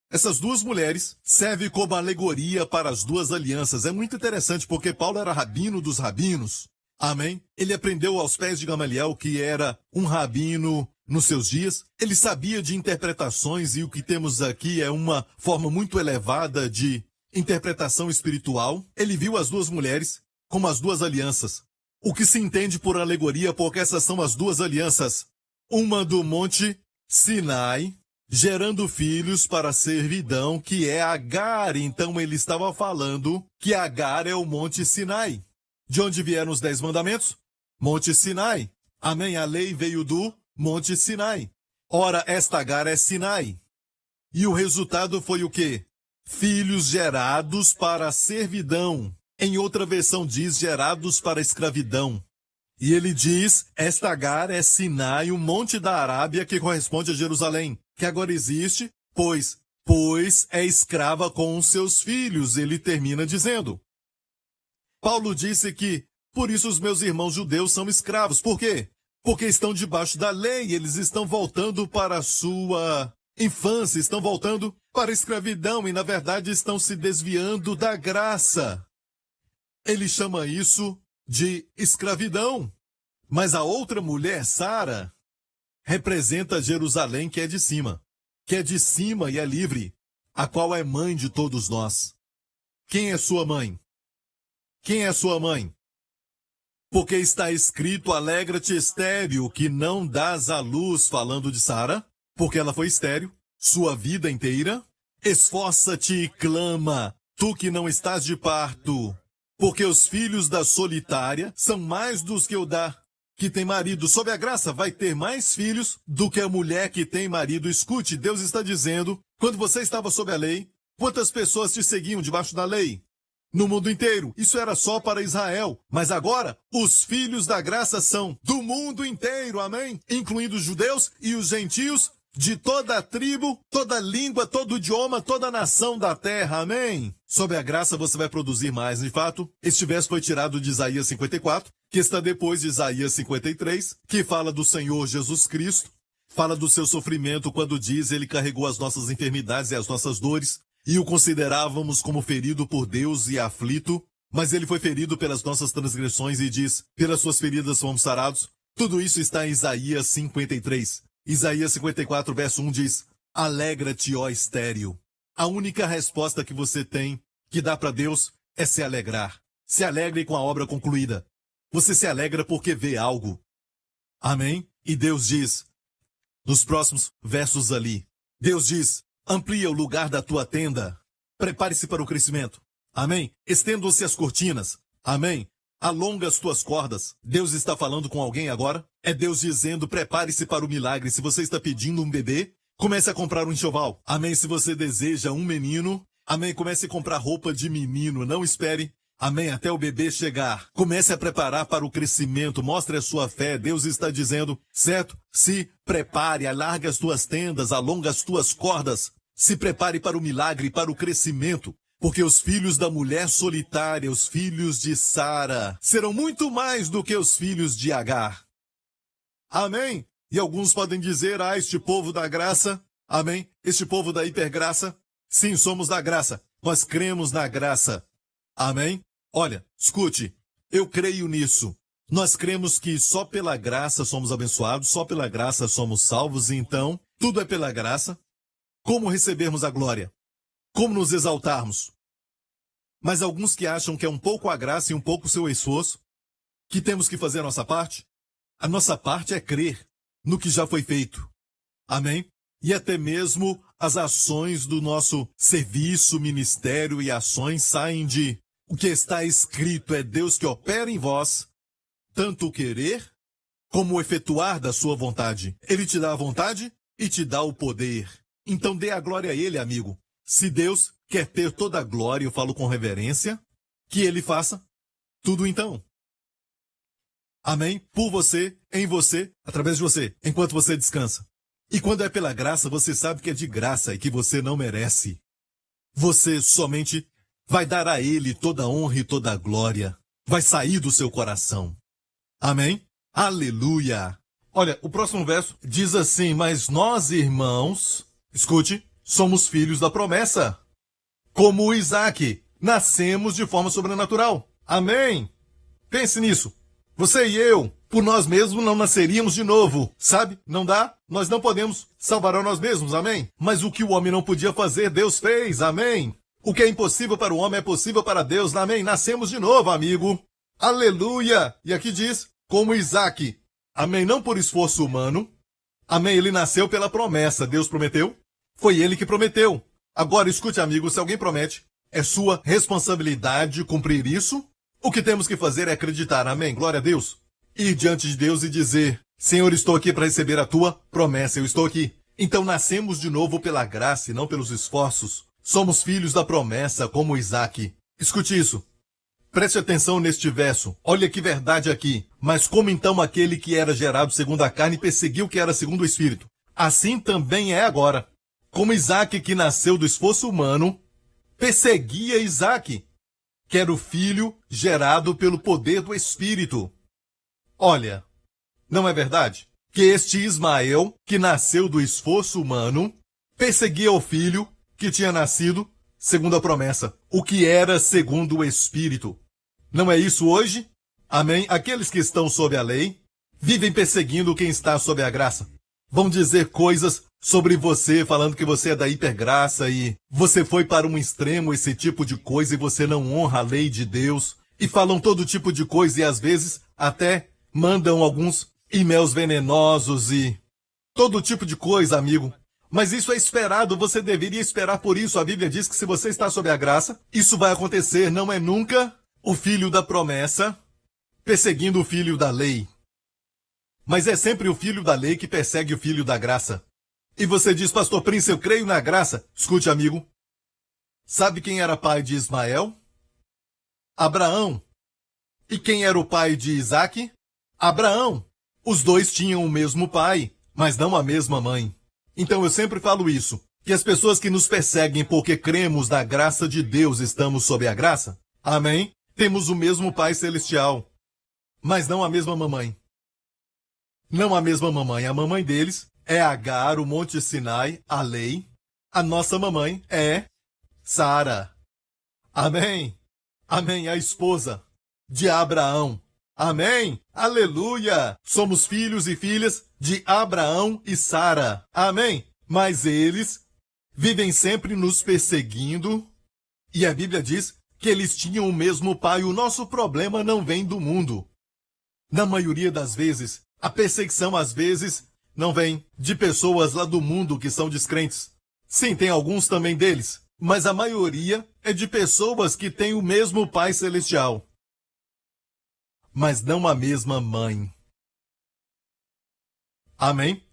Essas duas mulheres servem como alegoria para as duas alianças. É muito interessante porque Paulo era rabino dos rabinos. Amém. Ele aprendeu aos pés de Gamaliel, que era um rabino nos seus dias. Ele sabia de interpretações e o que temos aqui é uma forma muito elevada de interpretação espiritual. Ele viu as duas mulheres como as duas alianças. O que se entende por alegoria, porque essas são as duas alianças. Uma do Monte Sinai, gerando filhos para a servidão, que é Agar. Então ele estava falando que Agar é o Monte Sinai. De onde vieram os 10 mandamentos? Monte Sinai. Amém? A lei veio do Monte Sinai. Ora, esta Agar é Sinai. E o resultado foi o quê? Filhos gerados para a servidão. Em outra versão diz gerados para a escravidão. E ele diz, esta Agar é Sinai, o monte da Arábia que corresponde a Jerusalém, que agora existe, pois é escrava com os seus filhos. Ele termina dizendo. Paulo disse que, por isso os meus irmãos judeus são escravos. Por quê? Porque estão debaixo da lei, eles estão voltando para a sua infância, estão voltando para a escravidão e, na verdade, estão se desviando da graça. Ele chama isso de escravidão. Mas a outra mulher, Sara, representa Jerusalém, que é de cima e é livre, a qual é mãe de todos nós. Quem é sua mãe? Quem é sua mãe? Porque está escrito, alegra-te estéril, que não dás à luz, falando de Sara, porque ela foi estéril, sua vida inteira. Esforça-te e clama, tu que não estás de parto. Porque os filhos da solitária são mais dos que o da que tem marido. Sob a graça vai ter mais filhos do que a mulher que tem marido. Escute, Deus está dizendo, quando você estava sob a lei, quantas pessoas te seguiam debaixo da lei? No mundo inteiro. Isso era só para Israel. Mas agora, os filhos da graça são do mundo inteiro, amém? Incluindo os judeus e os gentios de toda a tribo, toda língua, todo idioma, toda nação da terra. Amém? Sob a graça você vai produzir mais. De fato, este verso foi tirado de Isaías 54, que está depois de Isaías 53, que fala do Senhor Jesus Cristo, fala do seu sofrimento quando diz ele carregou as nossas enfermidades e as nossas dores, e o considerávamos como ferido por Deus e aflito, mas ele foi ferido pelas nossas transgressões e diz, pelas suas feridas fomos sarados. Tudo isso está em Isaías 53. Isaías 54, verso 1 diz, alegra-te, ó estéril. A única resposta que você tem, que dá para Deus, é se alegrar. Se alegre com a obra concluída. Você se alegra porque vê algo. Amém? E Deus diz, nos próximos versos ali, Deus diz, amplia o lugar da tua tenda. Prepare-se para o crescimento. Amém? Estendam-se as cortinas. Amém? Alonga as tuas cordas. Deus está falando com alguém agora? É Deus dizendo, prepare-se para o milagre. Se você está pedindo um bebê, comece a comprar um enxoval. Amém? Se você deseja um menino, amém? Comece a comprar roupa de menino. Não espere, amém, até o bebê chegar. Comece a preparar para o crescimento. Mostre a sua fé. Deus está dizendo, certo? Se prepare, alarga as tuas tendas, alonga as tuas cordas. Se prepare para o milagre, para o crescimento. Porque os filhos da mulher solitária, os filhos de Sara, serão muito mais do que os filhos de Agar. Amém? E alguns podem dizer, este povo da graça, amém? Este povo da hipergraça, sim, somos da graça. Nós cremos na graça. Amém? Olha, escute, eu creio nisso. Nós cremos que só pela graça somos abençoados, só pela graça somos salvos, e então, tudo é pela graça. Como recebermos a glória? Como nos exaltarmos? Mas alguns que acham que é um pouco a graça e um pouco o seu esforço, que temos que fazer a nossa parte é crer no que já foi feito. Amém? E até mesmo as ações do nosso serviço, ministério e ações saem de o que está escrito, é Deus que opera em vós, tanto o querer como o efetuar da sua vontade. Ele te dá a vontade e te dá o poder. Então dê a glória a ele, amigo. Se Deus quer ter toda a glória, eu falo com reverência, que ele faça tudo então. Amém? Por você, em você, através de você, enquanto você descansa. E quando é pela graça, você sabe que é de graça e que você não merece. Você somente vai dar a ele toda a honra e toda a glória. Vai sair do seu coração. Amém? Aleluia! Olha, o próximo verso diz assim, mas nós, irmãos, escute, somos filhos da promessa. Como Isaac, nascemos de forma sobrenatural. Amém? Pense nisso. Você e eu, por nós mesmos, não nasceríamos de novo. Sabe? Não dá? Nós não podemos salvar a nós mesmos. Amém? Mas o que o homem não podia fazer, Deus fez. Amém? O que é impossível para o homem é possível para Deus. Amém? Nascemos de novo, amigo. Aleluia! E aqui diz, como Isaac. Amém? Não por esforço humano. Amém? Ele nasceu pela promessa. Deus prometeu. Foi ele que prometeu. Agora, escute, amigo, se alguém promete, é sua responsabilidade cumprir isso. O que temos que fazer é acreditar, amém? Glória a Deus. Ir diante de Deus e dizer, Senhor, estou aqui para receber a tua promessa, eu estou aqui. Então nascemos de novo pela graça e não pelos esforços. Somos filhos da promessa, como Isaac. Escute isso. Preste atenção neste verso. Olha que verdade aqui. Mas como então aquele que era gerado segundo a carne perseguiu o que era segundo o Espírito? Assim também é agora. Como Isaac, que nasceu do esforço humano, perseguia Isaac, que era o filho gerado pelo poder do Espírito. Olha, não é verdade que este Ismael, que nasceu do esforço humano, perseguia o filho que tinha nascido segundo a promessa, o que era segundo o Espírito? Não é isso hoje? Amém? Aqueles que estão sob a lei vivem perseguindo quem está sob a graça. Vão dizer coisas sobre você, falando que você é da hipergraça e você foi para um extremo, esse tipo de coisa, e você não honra a lei de Deus. E falam todo tipo de coisa e às vezes até mandam alguns e-mails venenosos e todo tipo de coisa, amigo. Mas isso é esperado, você deveria esperar por isso. A Bíblia diz que se você está sob a graça, isso vai acontecer. Não é nunca o filho da promessa perseguindo o filho da lei. Mas é sempre o filho da lei que persegue o filho da graça. E você diz, Pastor Prince, eu creio na graça. Escute, amigo. Sabe quem era pai de Ismael? Abraão. E quem era o pai de Isaac? Abraão. Os dois tinham o mesmo pai, mas não a mesma mãe. Então eu sempre falo isso, que as pessoas que nos perseguem porque cremos na graça de Deus estamos sob a graça. Amém? Temos o mesmo Pai Celestial, mas não a mesma mamãe. Não a mesma mamãe. A mamãe deles é Agar, o Monte Sinai, a lei. A nossa mamãe é Sara. Amém? Amém, a esposa de Abraão. Amém? Aleluia! Somos filhos e filhas de Abraão e Sara. Amém? Mas eles vivem sempre nos perseguindo. E a Bíblia diz que eles tinham o mesmo pai. O nosso problema não vem do mundo. Na maioria das vezes, a perseguição às vezes não vem de pessoas lá do mundo que são descrentes. Sim, tem alguns também deles. Mas a maioria é de pessoas que têm o mesmo Pai Celestial, mas não a mesma mãe. Amém?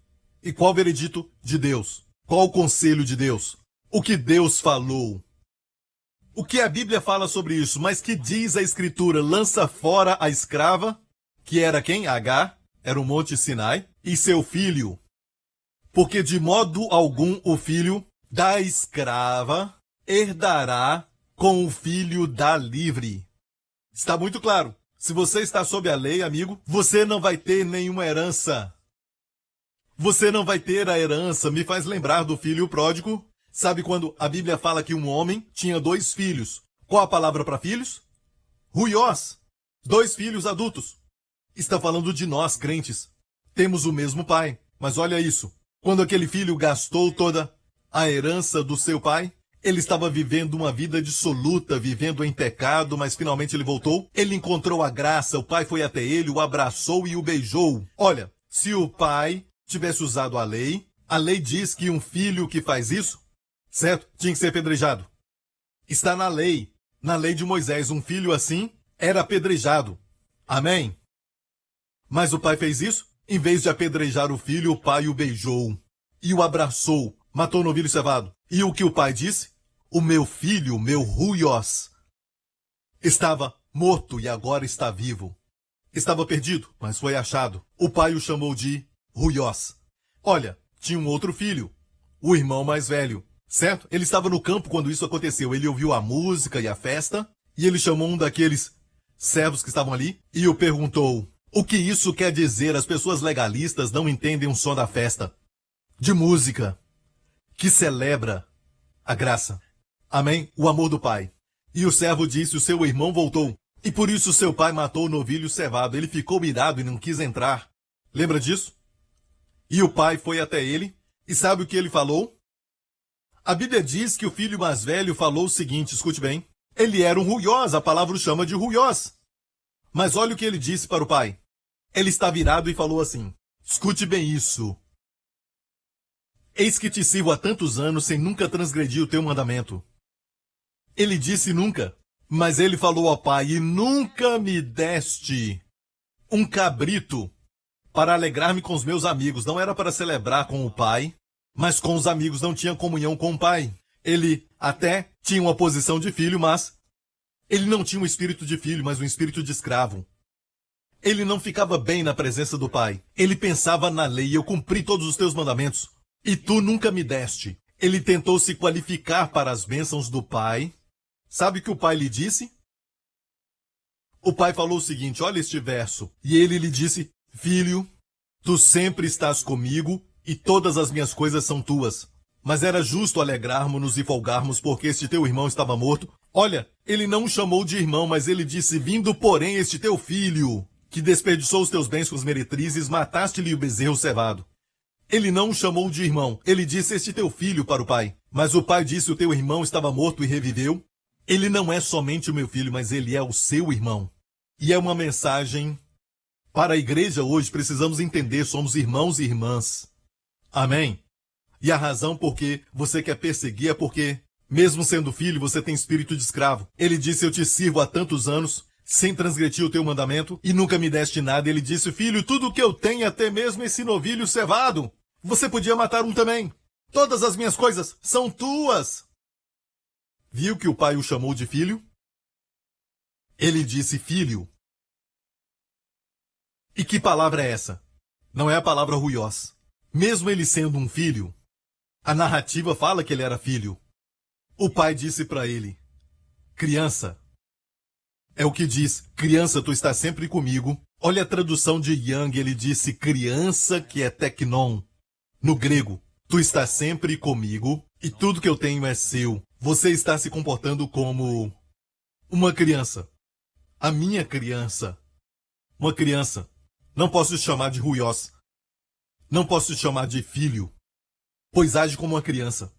E qual o veredito de Deus? Qual o conselho de Deus? O que Deus falou? O que a Bíblia fala sobre isso? Mas que diz a Escritura? Lança fora a escrava, que era quem? Agar, era o Monte Sinai, e seu filho. Porque de modo algum o filho da escrava herdará com o filho da livre. Está muito claro. Se você está sob a lei, amigo, você não vai ter nenhuma herança. Você não vai ter a herança. Me faz lembrar do filho pródigo. Sabe quando a Bíblia fala que um homem tinha 2 filhos? Qual a palavra para filhos? Ruiós. 2 filhos adultos. Está falando de nós, crentes. Temos o mesmo pai. Mas olha isso. Quando aquele filho gastou toda a herança do seu pai, ele estava vivendo uma vida dissoluta, vivendo em pecado, mas finalmente ele voltou. Ele encontrou a graça, o pai foi até ele, o abraçou e o beijou. Olha, se o pai tivesse usado a lei diz que um filho que faz isso, certo? Tinha que ser apedrejado. Está na lei de Moisés, um filho assim era apedrejado. Amém? Mas o pai fez isso? Em vez de apedrejar o filho, o pai o beijou e o abraçou, matou o novilho cevado. E o que o pai disse? O meu filho, meu ruiós, estava morto e agora está vivo. Estava perdido, mas foi achado. O pai o chamou de ruiós. Olha, tinha um outro filho, o irmão mais velho, certo? Ele estava no campo quando isso aconteceu. Ele ouviu a música e a festa, e ele chamou um daqueles servos que estavam ali e o perguntou: o que isso quer dizer? As pessoas legalistas não entendem o som da festa, de música, que celebra a graça. Amém? O amor do pai. E o servo disse: o seu irmão voltou, e por isso seu pai matou o novilho cevado. Ele ficou irado e não quis entrar. Lembra disso? E o pai foi até ele, e sabe o que ele falou? A Bíblia diz que o filho mais velho falou o seguinte, escute bem. Ele era um ruiós, a palavra o chama de ruiós. Mas olha o que ele disse para o pai. Ele está virado e falou assim, escute bem isso. Eis que te sirvo há tantos anos sem nunca transgredir o teu mandamento. Ele disse nunca, mas ele falou ao pai, e nunca me deste um cabrito para alegrar-me com os meus amigos. Não era para celebrar com o pai, mas com os amigos, não tinha comunhão com o pai. Ele até tinha uma posição de filho, mas ele não tinha um espírito de filho, mas um espírito de escravo. Ele não ficava bem na presença do pai. Ele pensava na lei, eu cumpri todos os teus mandamentos, e tu nunca me deste. Ele tentou se qualificar para as bênçãos do pai. Sabe o que o pai lhe disse? O pai falou o seguinte, olha este verso. E ele lhe disse, filho, tu sempre estás comigo, e todas as minhas coisas são tuas. Mas era justo alegrarmos-nos e folgarmos, porque este teu irmão estava morto. Olha, ele não o chamou de irmão, mas ele disse, vindo porém este teu filho, que desperdiçou os teus bens com os meretrizes, mataste-lhe o bezerro cevado. Ele não o chamou de irmão, ele disse este teu filho para o pai. Mas o pai disse, o teu irmão estava morto e reviveu. Ele não é somente o meu filho, mas ele é o seu irmão. E é uma mensagem para a igreja hoje, precisamos entender, somos irmãos e irmãs. Amém? E a razão por que você quer perseguir é porque, mesmo sendo filho, você tem espírito de escravo. Ele disse, eu te sirvo há tantos anos, sem transgredir o teu mandamento, e nunca me deste nada. Ele disse, filho, tudo o que eu tenho, até mesmo esse novilho cevado, você podia matar um também. Todas as minhas coisas são tuas. Viu que o pai o chamou de filho? Ele disse, filho. E que palavra é essa? Não é a palavra ruiós. Mesmo ele sendo um filho, A narrativa fala que ele era filho. O pai disse para ele: criança. É o que diz: criança, tu estás sempre comigo. Olha a tradução de Young, ele disse criança, que é teknon. No grego, tu estás sempre comigo e tudo que eu tenho é seu. Você está se comportando como uma criança. A minha criança. Uma criança. Não posso te chamar de ruiós. Não posso te chamar de filho, pois age como uma criança.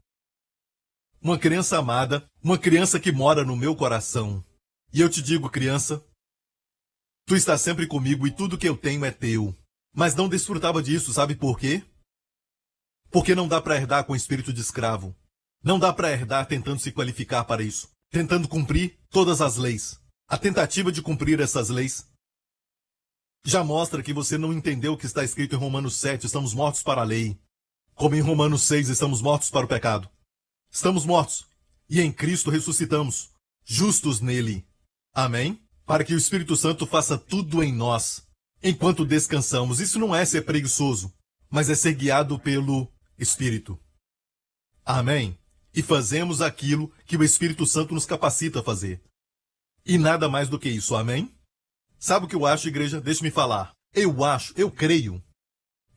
Uma criança amada, uma criança que mora no meu coração. E eu te digo, criança, tu estás sempre comigo e tudo que eu tenho é teu. Mas não desfrutava disso, sabe por quê? Porque não dá para herdar com espírito de escravo. Não dá para herdar tentando se qualificar para isso, tentando cumprir todas as leis. A tentativa de cumprir essas leis já mostra que você não entendeu o que está escrito em Romanos 7, estamos mortos para a lei. Como em Romanos 6, estamos mortos para o pecado. Estamos mortos, e em Cristo ressuscitamos, justos nele. Amém? Para que o Espírito Santo faça tudo em nós, enquanto descansamos. Isso não é ser preguiçoso, mas é ser guiado pelo Espírito. Amém? E fazemos aquilo que o Espírito Santo nos capacita a fazer. E nada mais do que isso, amém? Sabe o que eu acho, igreja? Deixe-me falar. Eu creio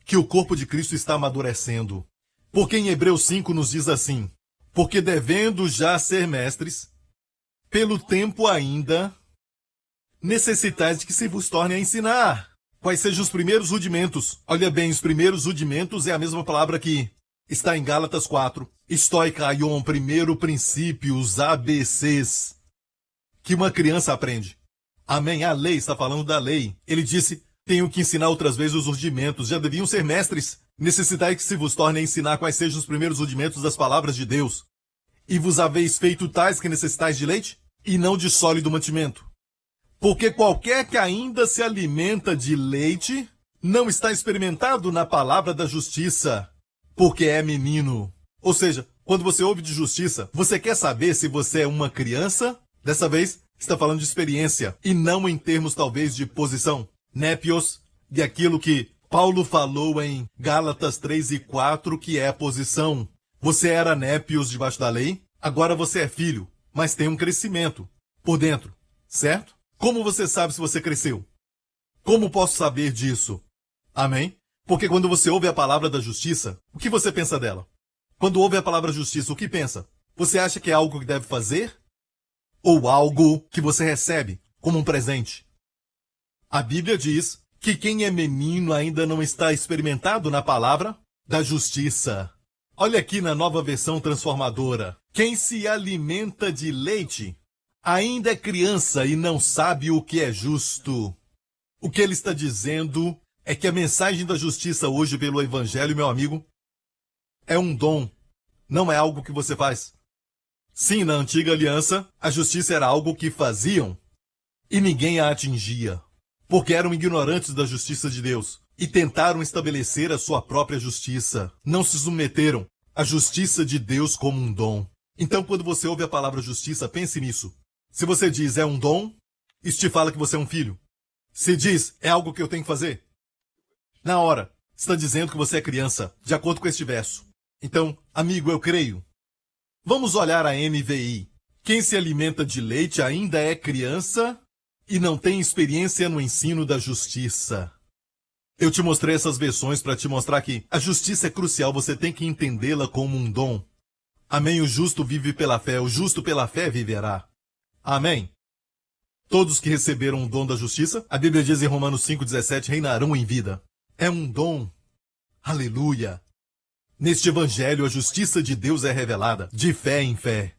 que o corpo de Cristo está amadurecendo. Porque em Hebreus 5 nos diz assim: porque devendo já ser mestres, pelo tempo ainda, necessitais de que se vos torne a ensinar. Quais sejam os primeiros rudimentos? Olha bem, os primeiros rudimentos é a mesma palavra que está em Gálatas 4. Stoikaion, primeiro princípio, os ABCs, que uma criança aprende. Amém? A lei está falando da lei. Ele disse: tenho que ensinar outras vezes os rudimentos. Já deviam ser mestres. Necessitai que se vos torne a ensinar quais sejam os primeiros rudimentos das palavras de Deus. E vos haveis feito tais que necessitais de leite, e não de sólido mantimento. Porque qualquer que ainda se alimenta de leite, não está experimentado na palavra da justiça, porque é menino. Ou seja, quando você ouve de justiça, você quer saber se você é uma criança? Dessa vez, está falando de experiência, e não em termos talvez de posição. Népios, de aquilo que Paulo falou em Gálatas 3 e 4, que é a posição. Você era népios debaixo da lei, agora você é filho, mas tem um crescimento por dentro, certo? Como você sabe se você cresceu? Como posso saber disso? Amém? Porque quando você ouve a palavra da justiça, o que você pensa dela? Quando ouve a palavra justiça, o que pensa? Você acha que é algo que deve fazer? Ou algo que você recebe como um presente? A Bíblia diz que quem é menino ainda não está experimentado na palavra da justiça. Olha aqui na nova versão transformadora. Quem se alimenta de leite ainda é criança e não sabe o que é justo. O que ele está dizendo é que a mensagem da justiça hoje pelo Evangelho, meu amigo, é um dom, não é algo que você faz. Sim, na antiga aliança, a justiça era algo que faziam e ninguém a atingia, porque eram ignorantes da justiça de Deus e tentaram estabelecer a sua própria justiça. Não se submeteram à justiça de Deus como um dom. Então, quando você ouve a palavra justiça, pense nisso. Se você diz é um dom, isso te fala que você é um filho. Se diz é algo que eu tenho que fazer, na hora, está dizendo que você é criança, de acordo com este verso. Então, amigo, eu creio. Vamos olhar a NVI. Quem se alimenta de leite ainda é criança e não tem experiência no ensino da justiça. Eu te mostrei essas versões para te mostrar que a justiça é crucial, você tem que entendê-la como um dom. Amém? O justo vive pela fé, o justo pela fé viverá. Amém? Todos que receberam o dom da justiça, a Bíblia diz em Romanos 5,17, reinarão em vida. É um dom. Aleluia! Neste evangelho, a justiça de Deus é revelada, de fé em fé.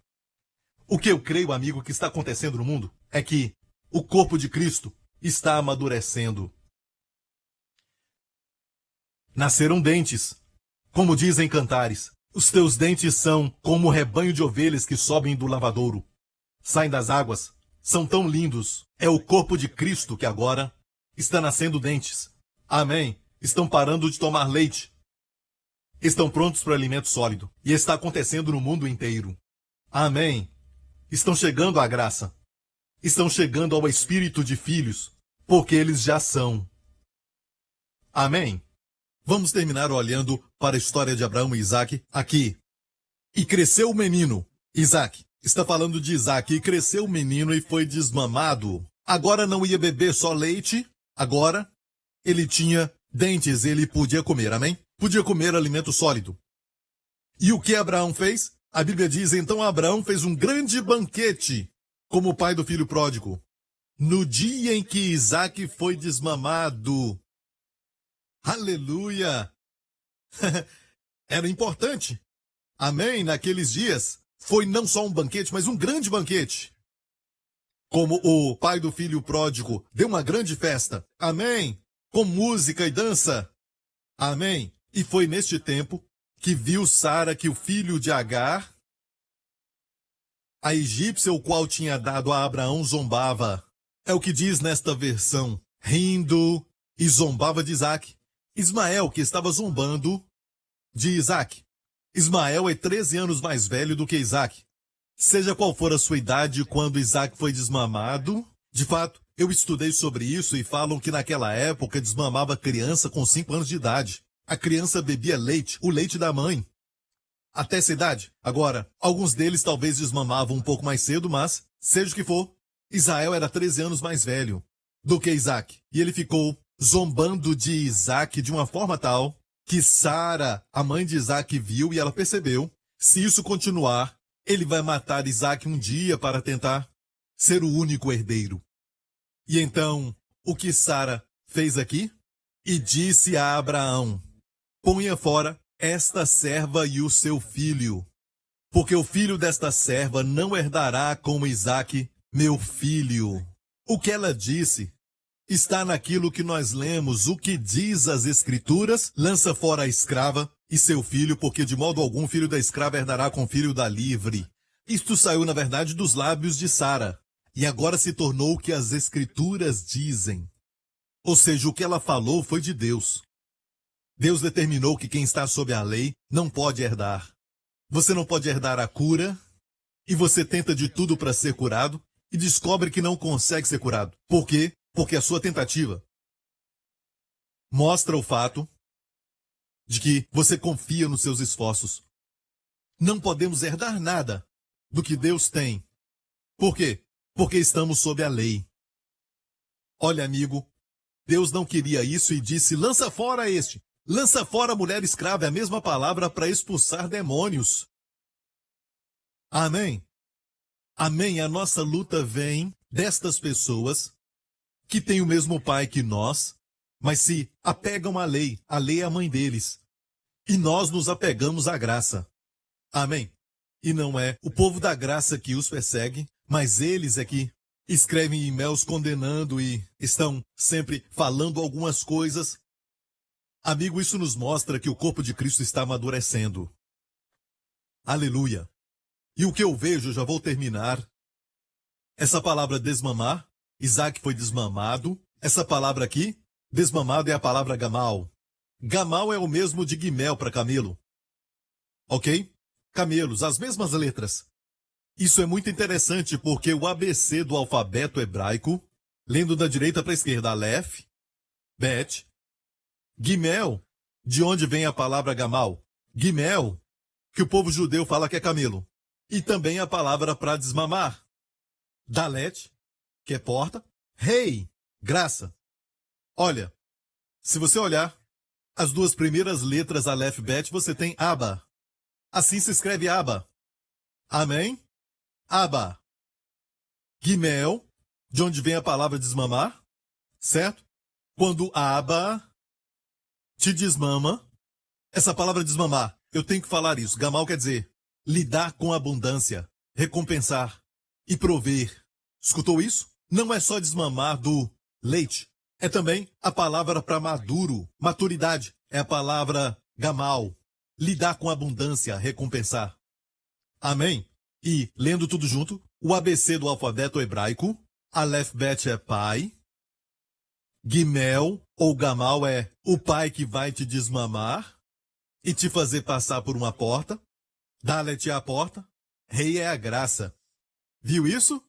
O que eu creio, amigo, que está acontecendo no mundo é que o corpo de Cristo está amadurecendo. Nasceram dentes. Como dizem Cantares, os teus dentes são como o rebanho de ovelhas que sobem do lavadouro. Saem das águas, são tão lindos. É o corpo de Cristo que agora está nascendo dentes. Amém. Estão parando de tomar leite. Estão prontos para alimento sólido. E está acontecendo no mundo inteiro. Amém. Estão chegando à graça. Estão chegando ao espírito de filhos, porque eles já são. Amém. Vamos terminar olhando para a história de Abraão e Isaque aqui, E cresceu o menino, Isaac. Está falando de Isaac. E cresceu o menino e foi desmamado. Agora não ia beber só leite. Agora ele tinha dentes, ele podia comer, amém? Podia comer alimento sólido. E o que Abraão fez? A Bíblia diz, então Abraão fez um grande banquete, como o pai do filho pródigo, no dia em que Isaac foi desmamado. Aleluia! Era importante. Amém? Naqueles dias, foi não só um banquete, mas um grande banquete. Como o pai do filho pródigo deu uma grande festa. Amém? Com música e dança. Amém? E foi neste tempo que viu Sara que o filho de Agar, a egípcia, o qual tinha dado a Abraão, zombava. É o que diz nesta versão, rindo e zombava de Isaac. Ismael, que estava zombando de Isaac. Ismael é 13 anos mais velho do que Isaac. Seja qual for a sua idade quando Isaac foi desmamado, de fato, eu estudei sobre isso e falam que naquela época desmamava criança com 5 anos de idade. A criança bebia leite, o leite da mãe. Até essa idade. Agora, alguns deles talvez desmamavam um pouco mais cedo, mas, seja o que for, Israel era 13 anos mais velho do que Isaac. E ele ficou zombando de Isaac de uma forma tal que Sara, a mãe de Isaac, viu e ela percebeu. Se isso continuar, ele vai matar Isaac um dia para tentar ser o único herdeiro. E então, o que Sara fez aqui? E disse a Abraão, ponha fora esta serva e o seu filho, porque o filho desta serva não herdará como Isaac, meu filho. O que ela disse está naquilo que nós lemos, o que diz as Escrituras, lança fora a escrava e seu filho, porque de modo algum filho da escrava herdará com o filho da livre. Isto saiu, na verdade, dos lábios de Sara, e agora se tornou o que as Escrituras dizem. Ou seja, o que ela falou foi de Deus. Deus determinou que quem está sob a lei não pode herdar. Você não pode herdar a cura, e você tenta de tudo para ser curado, e descobre que não consegue ser curado. Por quê? Porque a sua tentativa mostra o fato de que você confia nos seus esforços. Não podemos herdar nada do que Deus tem. Por quê? Porque estamos sob a lei. Olha, amigo, Deus não queria isso e disse, lança fora este. Lança fora a mulher escrava, é a mesma palavra para expulsar demônios. Amém? Amém. A nossa luta vem destas pessoas que têm o mesmo pai que nós, mas se apegam à lei. A lei é a mãe deles. E nós nos apegamos à graça. Amém? E não é o povo da graça que os persegue, mas eles é que escrevem e-mails condenando e estão sempre falando algumas coisas. Amigo, isso nos mostra que o corpo de Cristo está amadurecendo. Aleluia. E o que eu vejo, já vou terminar. Essa palavra desmamar, Isaac foi desmamado. Essa palavra aqui, desmamado, é a palavra gamal. Gamal é o mesmo de guimel para camelo. Ok? Camelos, as mesmas letras. Isso é muito interessante porque o ABC do alfabeto hebraico, lendo da direita para a esquerda, Aleph, Bet, Gimel, de onde vem a palavra gamal? Gimel, que o povo judeu fala que é camelo. E também a palavra para desmamar. Dalet, que é porta. Rei, graça. Olha, se você olhar as duas primeiras letras Aleph Bet, você tem Aba. Assim se escreve Aba. Amém? Aba. Gimel, de onde vem a palavra desmamar, certo? Quando Aba te desmama, essa palavra desmamar, eu tenho que falar isso. Gamal quer dizer lidar com abundância, recompensar e prover. Escutou isso? Não é só desmamar do leite. É também a palavra para maduro, maturidade. É a palavra gamal. Lidar com abundância, recompensar. Amém? E, lendo tudo junto, o ABC do alfabeto hebraico, Aleph Bet é pai, Gimel ou Gamal é o pai que vai te desmamar e te fazer passar por uma porta, Dalet é a porta, Rei é a graça. Viu isso?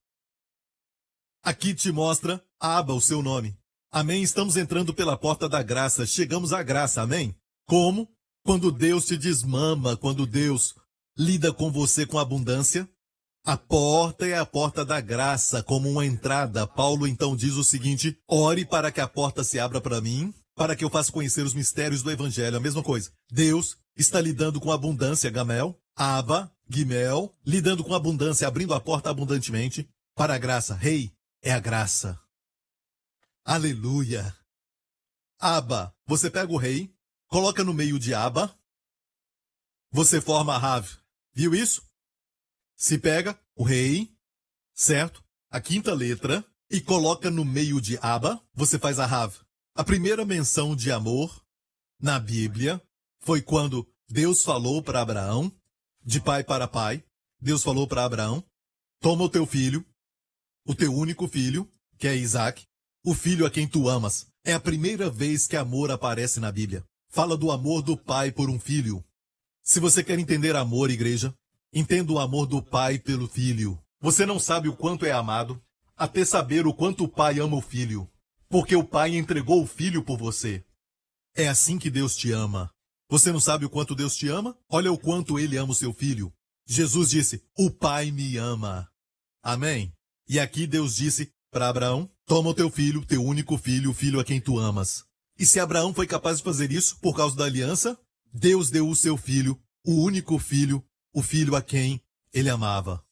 Aqui te mostra Aba, o seu nome. Amém? Estamos entrando pela porta da graça, chegamos à graça, amém? Como? Quando Deus te desmama, quando Deus lida com você com abundância. A porta é a porta da graça, como uma entrada. Paulo então diz o seguinte: ore para que a porta se abra para mim, para que eu faça conhecer os mistérios do evangelho. A mesma coisa. Deus está lidando com abundância, Gamel, Abba, Gimel, lidando com abundância, abrindo a porta abundantemente para a graça. Rei, é a graça. Aleluia. Abba, você pega o rei, coloca no meio de Abba, você forma a Rav. Viu isso? Se pega o rei, certo? A quinta letra, e coloca no meio de Abba, você faz a Rav. A primeira menção de amor na Bíblia foi quando Deus falou para Abraão, de pai para pai. Deus falou para Abraão: toma o teu filho, o teu único filho, que é Isaac, o filho a quem tu amas. É a primeira vez que amor aparece na Bíblia. Fala do amor do pai por um filho. Se você quer entender amor, igreja, entenda o amor do pai pelo filho. Você não sabe o quanto é amado, até saber o quanto o pai ama o filho, porque o pai entregou o filho por você. É assim que Deus te ama. Você não sabe o quanto Deus te ama? Olha o quanto ele ama o seu filho. Jesus disse: o pai me ama. Amém? E aqui Deus disse para Abraão: toma o teu filho, teu único filho, o filho a quem tu amas. E se Abraão foi capaz de fazer isso por causa da aliança, Deus deu o seu filho, o único filho, o filho a quem ele amava.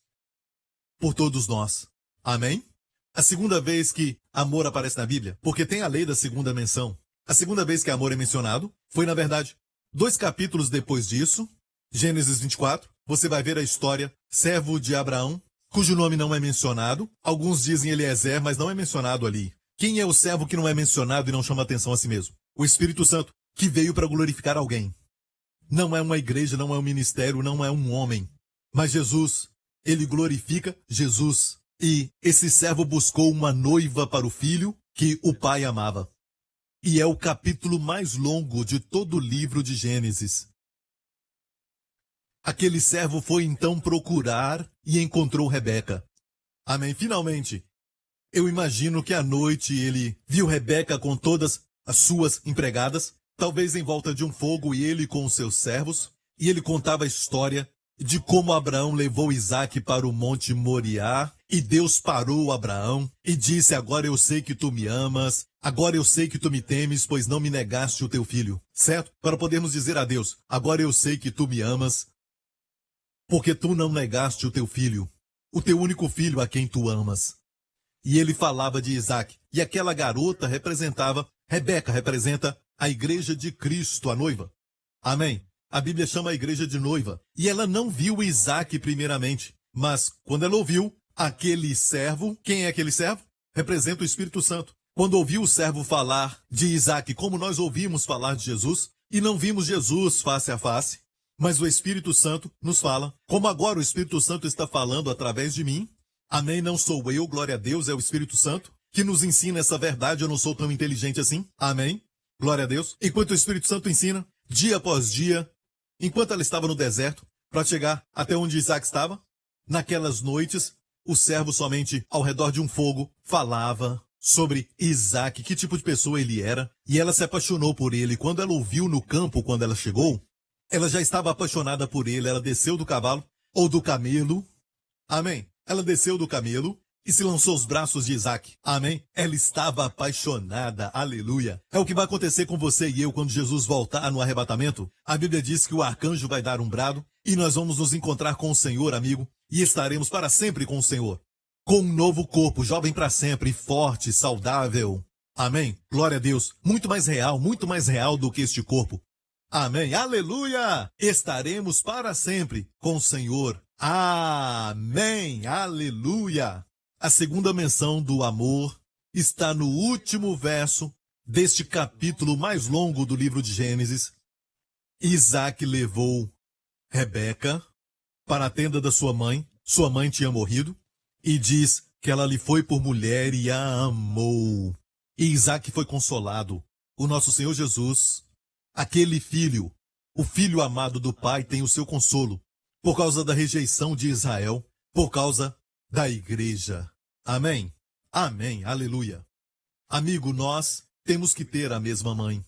Por todos nós. Amém? A segunda vez que amor aparece na Bíblia, porque tem a lei da segunda menção. A segunda vez que amor é mencionado foi, na verdade, 2 capítulos depois disso, Gênesis 24, você vai ver a história, servo de Abraão, cujo nome não é mencionado. Alguns dizem Eliezer, mas não é mencionado ali. Quem é o servo que não é mencionado e não chama atenção a si mesmo? O Espírito Santo, que veio para glorificar alguém. Não é uma igreja, não é um ministério, não é um homem. Mas Jesus, ele glorifica Jesus. E esse servo buscou uma noiva para o filho que o pai amava. E é o capítulo mais longo de todo o livro de Gênesis. Aquele servo foi então procurar e encontrou Rebeca. Amém. Finalmente, eu imagino que à noite ele viu Rebeca com todas as suas empregadas, talvez em volta de um fogo, e ele com os seus servos, e ele contava a história de como Abraão levou Isaac para o monte Moriá, e Deus parou Abraão e disse: agora eu sei que tu me amas, agora eu sei que tu me temes, pois não me negaste o teu filho. Certo? Para podermos dizer a Deus: agora eu sei que tu me amas, porque tu não negaste o teu filho, o teu único filho a quem tu amas. E ele falava de Isaac. E aquela garota Rebeca representa a igreja de Cristo, a noiva. Amém? A Bíblia chama a igreja de noiva. E ela não viu Isaac primeiramente. Mas quando ela ouviu aquele servo, quem é aquele servo? Representa o Espírito Santo. Quando ouviu o servo falar de Isaac, como nós ouvimos falar de Jesus, e não vimos Jesus face a face, mas o Espírito Santo nos fala, como agora o Espírito Santo está falando através de mim. Amém? Não sou eu, glória a Deus, é o Espírito Santo que nos ensina essa verdade. Eu não sou tão inteligente assim. Amém? Glória a Deus. Enquanto o Espírito Santo ensina, dia após dia, enquanto ela estava no deserto, para chegar até onde Isaac estava, naquelas noites, o servo somente ao redor de um fogo falava sobre Isaac, que tipo de pessoa ele era, e ela se apaixonou por ele. Quando ela ouviu no campo, quando ela chegou, ela já estava apaixonada por ele. Ela desceu do cavalo, ou do camelo. Amém? Ela desceu do camelo e se lançou aos braços de Isaac. Amém? Ela estava apaixonada. Aleluia. É o que vai acontecer com você e eu quando Jesus voltar no arrebatamento. A Bíblia diz que o arcanjo vai dar um brado e nós vamos nos encontrar com o Senhor, amigo, e estaremos para sempre com o Senhor. Com um novo corpo, jovem para sempre, forte, saudável. Amém? Glória a Deus. Muito mais real do que este corpo. Amém. Aleluia. Estaremos para sempre com o Senhor. Amém. Aleluia. A segunda menção do amor está no último verso deste capítulo mais longo do livro de Gênesis. Isaac levou Rebeca para a tenda da sua mãe tinha morrido, e diz que ela lhe foi por mulher e a amou. E Isaac foi consolado. O nosso Senhor Jesus, aquele filho, o filho amado do Pai, tem o seu consolo por causa da rejeição de Israel, por causa da igreja. Amém? Amém. Aleluia. Amigo, nós temos que ter a mesma mãe.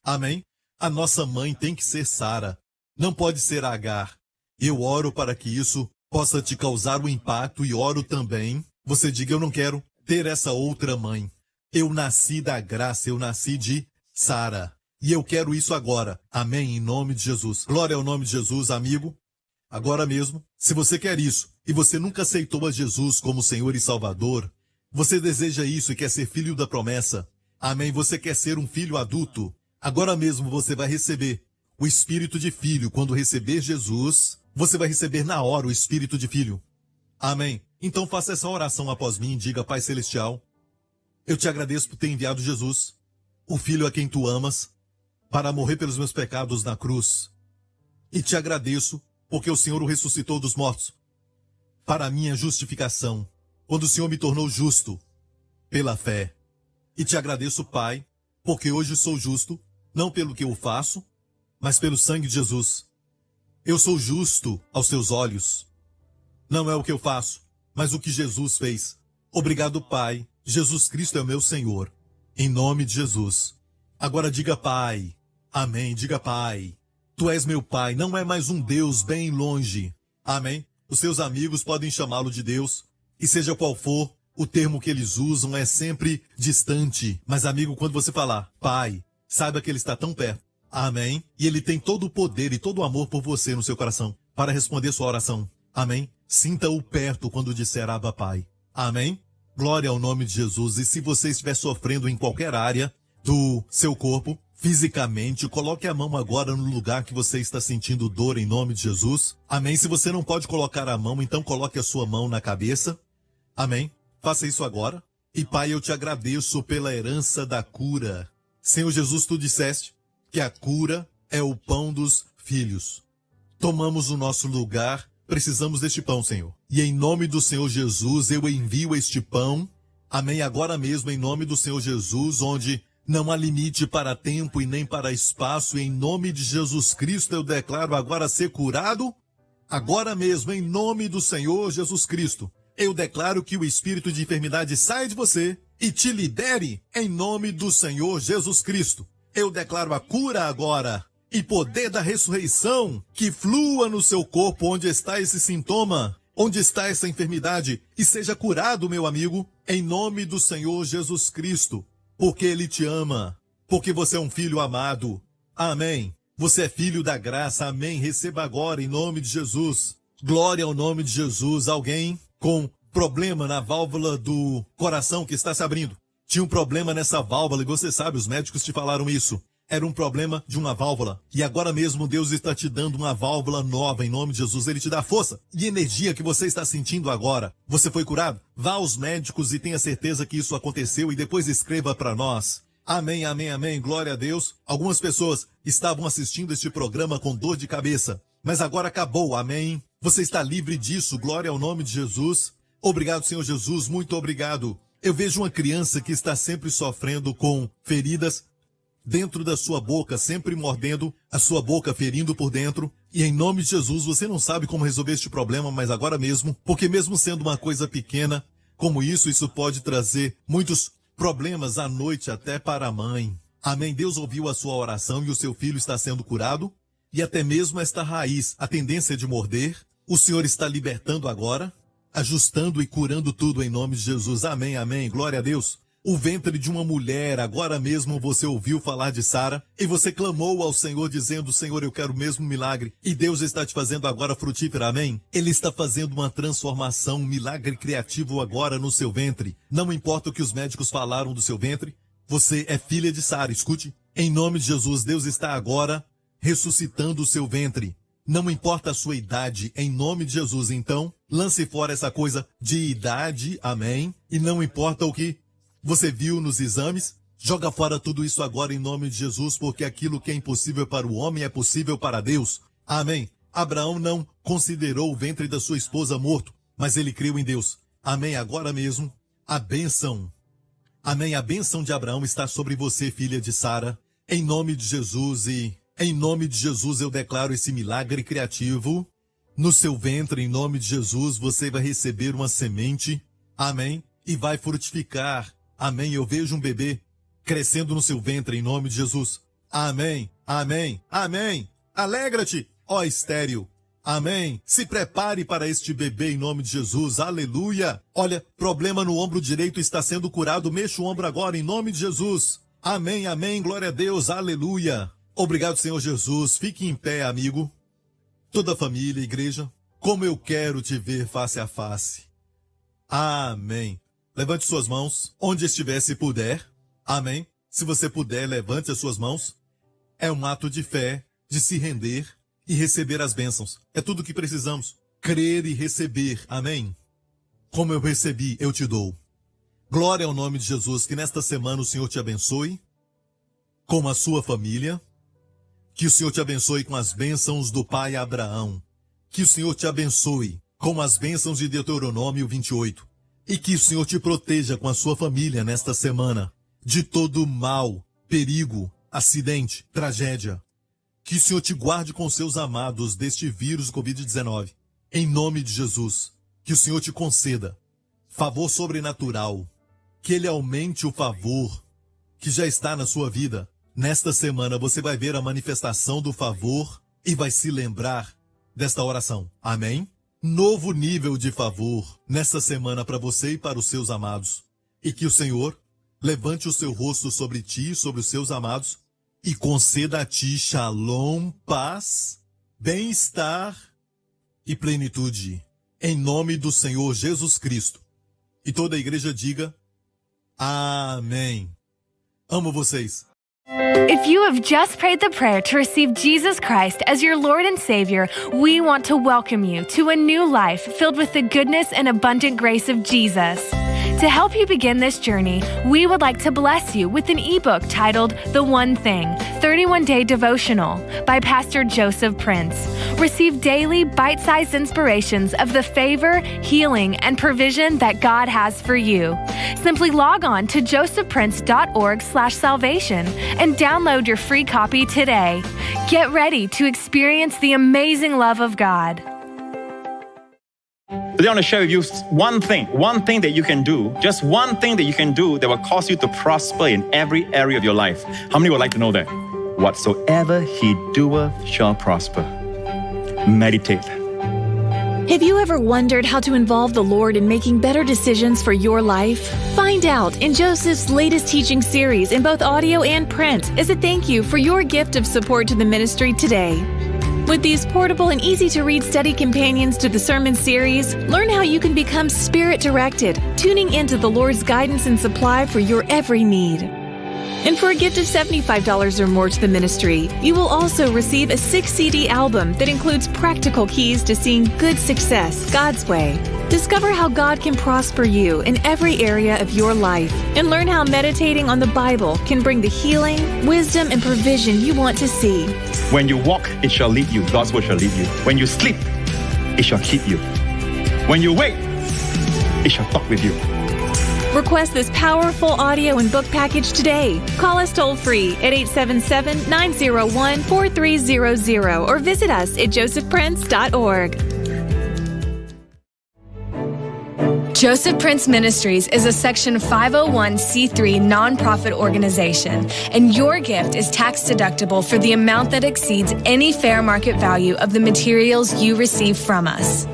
Amém? A nossa mãe tem que ser Sara. Não pode ser Agar. Eu oro para que isso possa te causar um impacto e oro também. Você diga, eu não quero ter essa outra mãe. Eu nasci da graça, eu nasci de Sara. E eu quero isso agora. Amém, em nome de Jesus. Glória ao nome de Jesus, amigo. Agora mesmo, se você quer isso e você nunca aceitou a Jesus como Senhor e Salvador, você deseja isso e quer ser filho da promessa. Amém, você quer ser um filho adulto. Agora mesmo você vai receber o espírito de filho. Quando receber Jesus, você vai receber na hora o espírito de filho. Amém. Então faça essa oração após mim e diga, Pai Celestial, eu te agradeço por ter enviado Jesus, o Filho a quem tu amas, para morrer pelos meus pecados na cruz. E te agradeço porque o Senhor o ressuscitou dos mortos, para a minha justificação, quando o Senhor me tornou justo, pela fé. E te agradeço, Pai, porque hoje sou justo, não pelo que eu faço, mas pelo sangue de Jesus. Eu sou justo aos teus olhos. Não é o que eu faço, mas o que Jesus fez. Obrigado, Pai. Jesus Cristo é o meu Senhor. Em nome de Jesus. Agora diga, Pai. Amém. Diga, Pai. Tu és meu Pai. Não é mais um Deus bem longe. Amém. Os seus amigos podem chamá-lo de Deus. E seja qual for, o termo que eles usam é sempre distante. Mas, amigo, quando você falar, Pai, saiba que ele está tão perto. Amém. E ele tem todo o poder e todo o amor por você no seu coração para responder sua oração. Amém. Sinta-o perto quando disser Abba, Pai. Amém. Glória ao nome de Jesus. E se você estiver sofrendo em qualquer área do seu corpo, fisicamente, coloque a mão agora no lugar que você está sentindo dor em nome de Jesus. Amém. Se você não pode colocar a mão, então coloque a sua mão na cabeça. Amém. Faça isso agora. E Pai, eu te agradeço pela herança da cura. Senhor Jesus, tu disseste que a cura é o pão dos filhos. Tomamos o nosso lugar, precisamos deste pão, Senhor. E em nome do Senhor Jesus, eu envio este pão. Amém. Agora mesmo, em nome do Senhor Jesus, onde não há limite para tempo e nem para espaço. Em nome de Jesus Cristo, eu declaro agora ser curado. Agora mesmo, em nome do Senhor Jesus Cristo, eu declaro que o espírito de enfermidade saia de você e te libere em nome do Senhor Jesus Cristo. Eu declaro a cura agora e poder da ressurreição que flua no seu corpo onde está esse sintoma, onde está essa enfermidade, e seja curado, meu amigo, em nome do Senhor Jesus Cristo, porque Ele te ama, porque você é um filho amado. Amém. Você é filho da graça. Amém. Receba agora em nome de Jesus. Glória ao nome de Jesus. Alguém com problema na válvula do coração que está se abrindo. Tinha um problema nessa válvula e você sabe, os médicos te falaram isso. Era um problema de uma válvula. E agora mesmo Deus está te dando uma válvula nova em nome de Jesus. Ele te dá força e energia que você está sentindo agora. Você foi curado? Vá aos médicos e tenha certeza que isso aconteceu e depois escreva para nós. Amém, amém, amém. Glória a Deus. Algumas pessoas estavam assistindo este programa com dor de cabeça, mas agora acabou. Amém. Você está livre disso. Glória ao nome de Jesus. Obrigado, Senhor Jesus. Muito obrigado. Eu vejo uma criança que está sempre sofrendo com feridas dentro da sua boca, sempre mordendo a sua boca, ferindo por dentro. E em nome de Jesus, você não sabe como resolver este problema, mas agora mesmo, porque mesmo sendo uma coisa pequena como isso pode trazer muitos problemas à noite até para a mãe. Amém. Deus ouviu a sua oração e o seu filho está sendo curado. E até mesmo esta raiz, a tendência de morder, o Senhor está libertando agora, ajustando e curando tudo em nome de Jesus. Amém, amém. Glória a Deus. O ventre de uma mulher, agora mesmo você ouviu falar de Sara e você clamou ao Senhor dizendo, Senhor, eu quero o mesmo milagre. E Deus está te fazendo agora frutífera, amém? Ele está fazendo uma transformação, um milagre criativo agora no seu ventre. Não importa o que os médicos falaram do seu ventre, você é filha de Sara, escute. Em nome de Jesus, Deus está agora ressuscitando o seu ventre. Não importa a sua idade, em nome de Jesus, então, lance fora essa coisa de idade, amém? E não importa o que você viu nos exames, joga fora tudo isso agora em nome de Jesus, porque aquilo que é impossível para o homem é possível para Deus. Amém. Abraão não considerou o ventre da sua esposa morto, mas ele creu em Deus. Amém. Agora mesmo, a bênção. Amém. A bênção de Abraão está sobre você, filha de Sara, em nome de Jesus. E em nome de Jesus eu declaro esse milagre criativo. No seu ventre, em nome de Jesus, você vai receber uma semente. Amém. E vai frutificar. Amém. Eu vejo um bebê crescendo no seu ventre em nome de Jesus. Amém. Amém. Amém. Alegra-te, ó estéril. Amém. Se prepare para este bebê em nome de Jesus. Aleluia. Olha, problema no ombro direito está sendo curado. Mexa o ombro agora em nome de Jesus. Amém, amém. Glória a Deus. Aleluia. Obrigado, Senhor Jesus. Fique em pé, amigo. Toda a família, igreja. Como eu quero te ver face a face. Amém. Levante suas mãos onde estiver, se puder. Amém. Se você puder, levante as suas mãos. É um ato de fé, de se render e receber as bênçãos. É tudo o que precisamos. Crer e receber. Amém. Como eu recebi, eu te dou. Glória ao nome de Jesus. Que nesta semana o Senhor te abençoe com a sua família. Que o Senhor te abençoe com as bênçãos do pai Abraão. Que o Senhor te abençoe com as bênçãos de Deuteronômio 28. E que o Senhor te proteja com a sua família nesta semana de todo mal, perigo, acidente, tragédia. Que o Senhor te guarde com seus amados deste vírus Covid-19. Em nome de Jesus. Que o Senhor te conceda favor sobrenatural. Que Ele aumente o favor que já está na sua vida. Nesta semana você vai ver a manifestação do favor e vai se lembrar desta oração. Amém? Novo nível de favor nessa semana para você e para os seus amados. E que o Senhor levante o seu rosto sobre ti e sobre os seus amados e conceda a ti shalom, paz, bem-estar e plenitude. Em nome do Senhor Jesus Cristo. E toda a igreja diga, amém. Amo vocês. If you have just prayed the prayer to receive Jesus Christ as your Lord and Savior, we want to welcome you to a new life filled with the goodness and abundant grace of Jesus. To help you begin this journey, we would like to bless you with an ebook titled The One Thing, 31-Day Devotional by Pastor Joseph Prince. Receive daily bite-sized inspirations of the favor, healing, and provision that God has for you. Simply log on to josephprince.org/salvation and download your free copy today. Get ready to experience the amazing love of God. Today I want to share with you one thing that you can do, just one thing that you can do that will cause you to prosper in every area of your life. How many would like to know that? Whatsoever he doeth shall prosper. Meditate. Have you ever wondered how to involve the Lord in making better decisions for your life? Find out in Joseph's latest teaching series in both audio and print as a thank you for your gift of support to the ministry today. With these portable and easy-to-read study companions to the sermon series, learn how you can become Spirit-directed, tuning into the Lord's guidance and supply for your every need. And for a gift of $75 or more to the ministry, you will also receive a 6-CD album that includes practical keys to seeing good success God's way. Discover how God can prosper you in every area of your life and learn how meditating on the Bible can bring the healing, wisdom, and provision you want to see. When you walk, it shall lead you. God's word shall lead you. When you sleep, it shall keep you. When you wake, it shall talk with you. Request this powerful audio and book package today. Call us toll-free at 877-901-4300 or visit us at josephprince.org. Joseph Prince Ministries is a Section 501c3 nonprofit organization, and your gift is tax deductible for the amount that exceeds any fair market value of the materials you receive from us.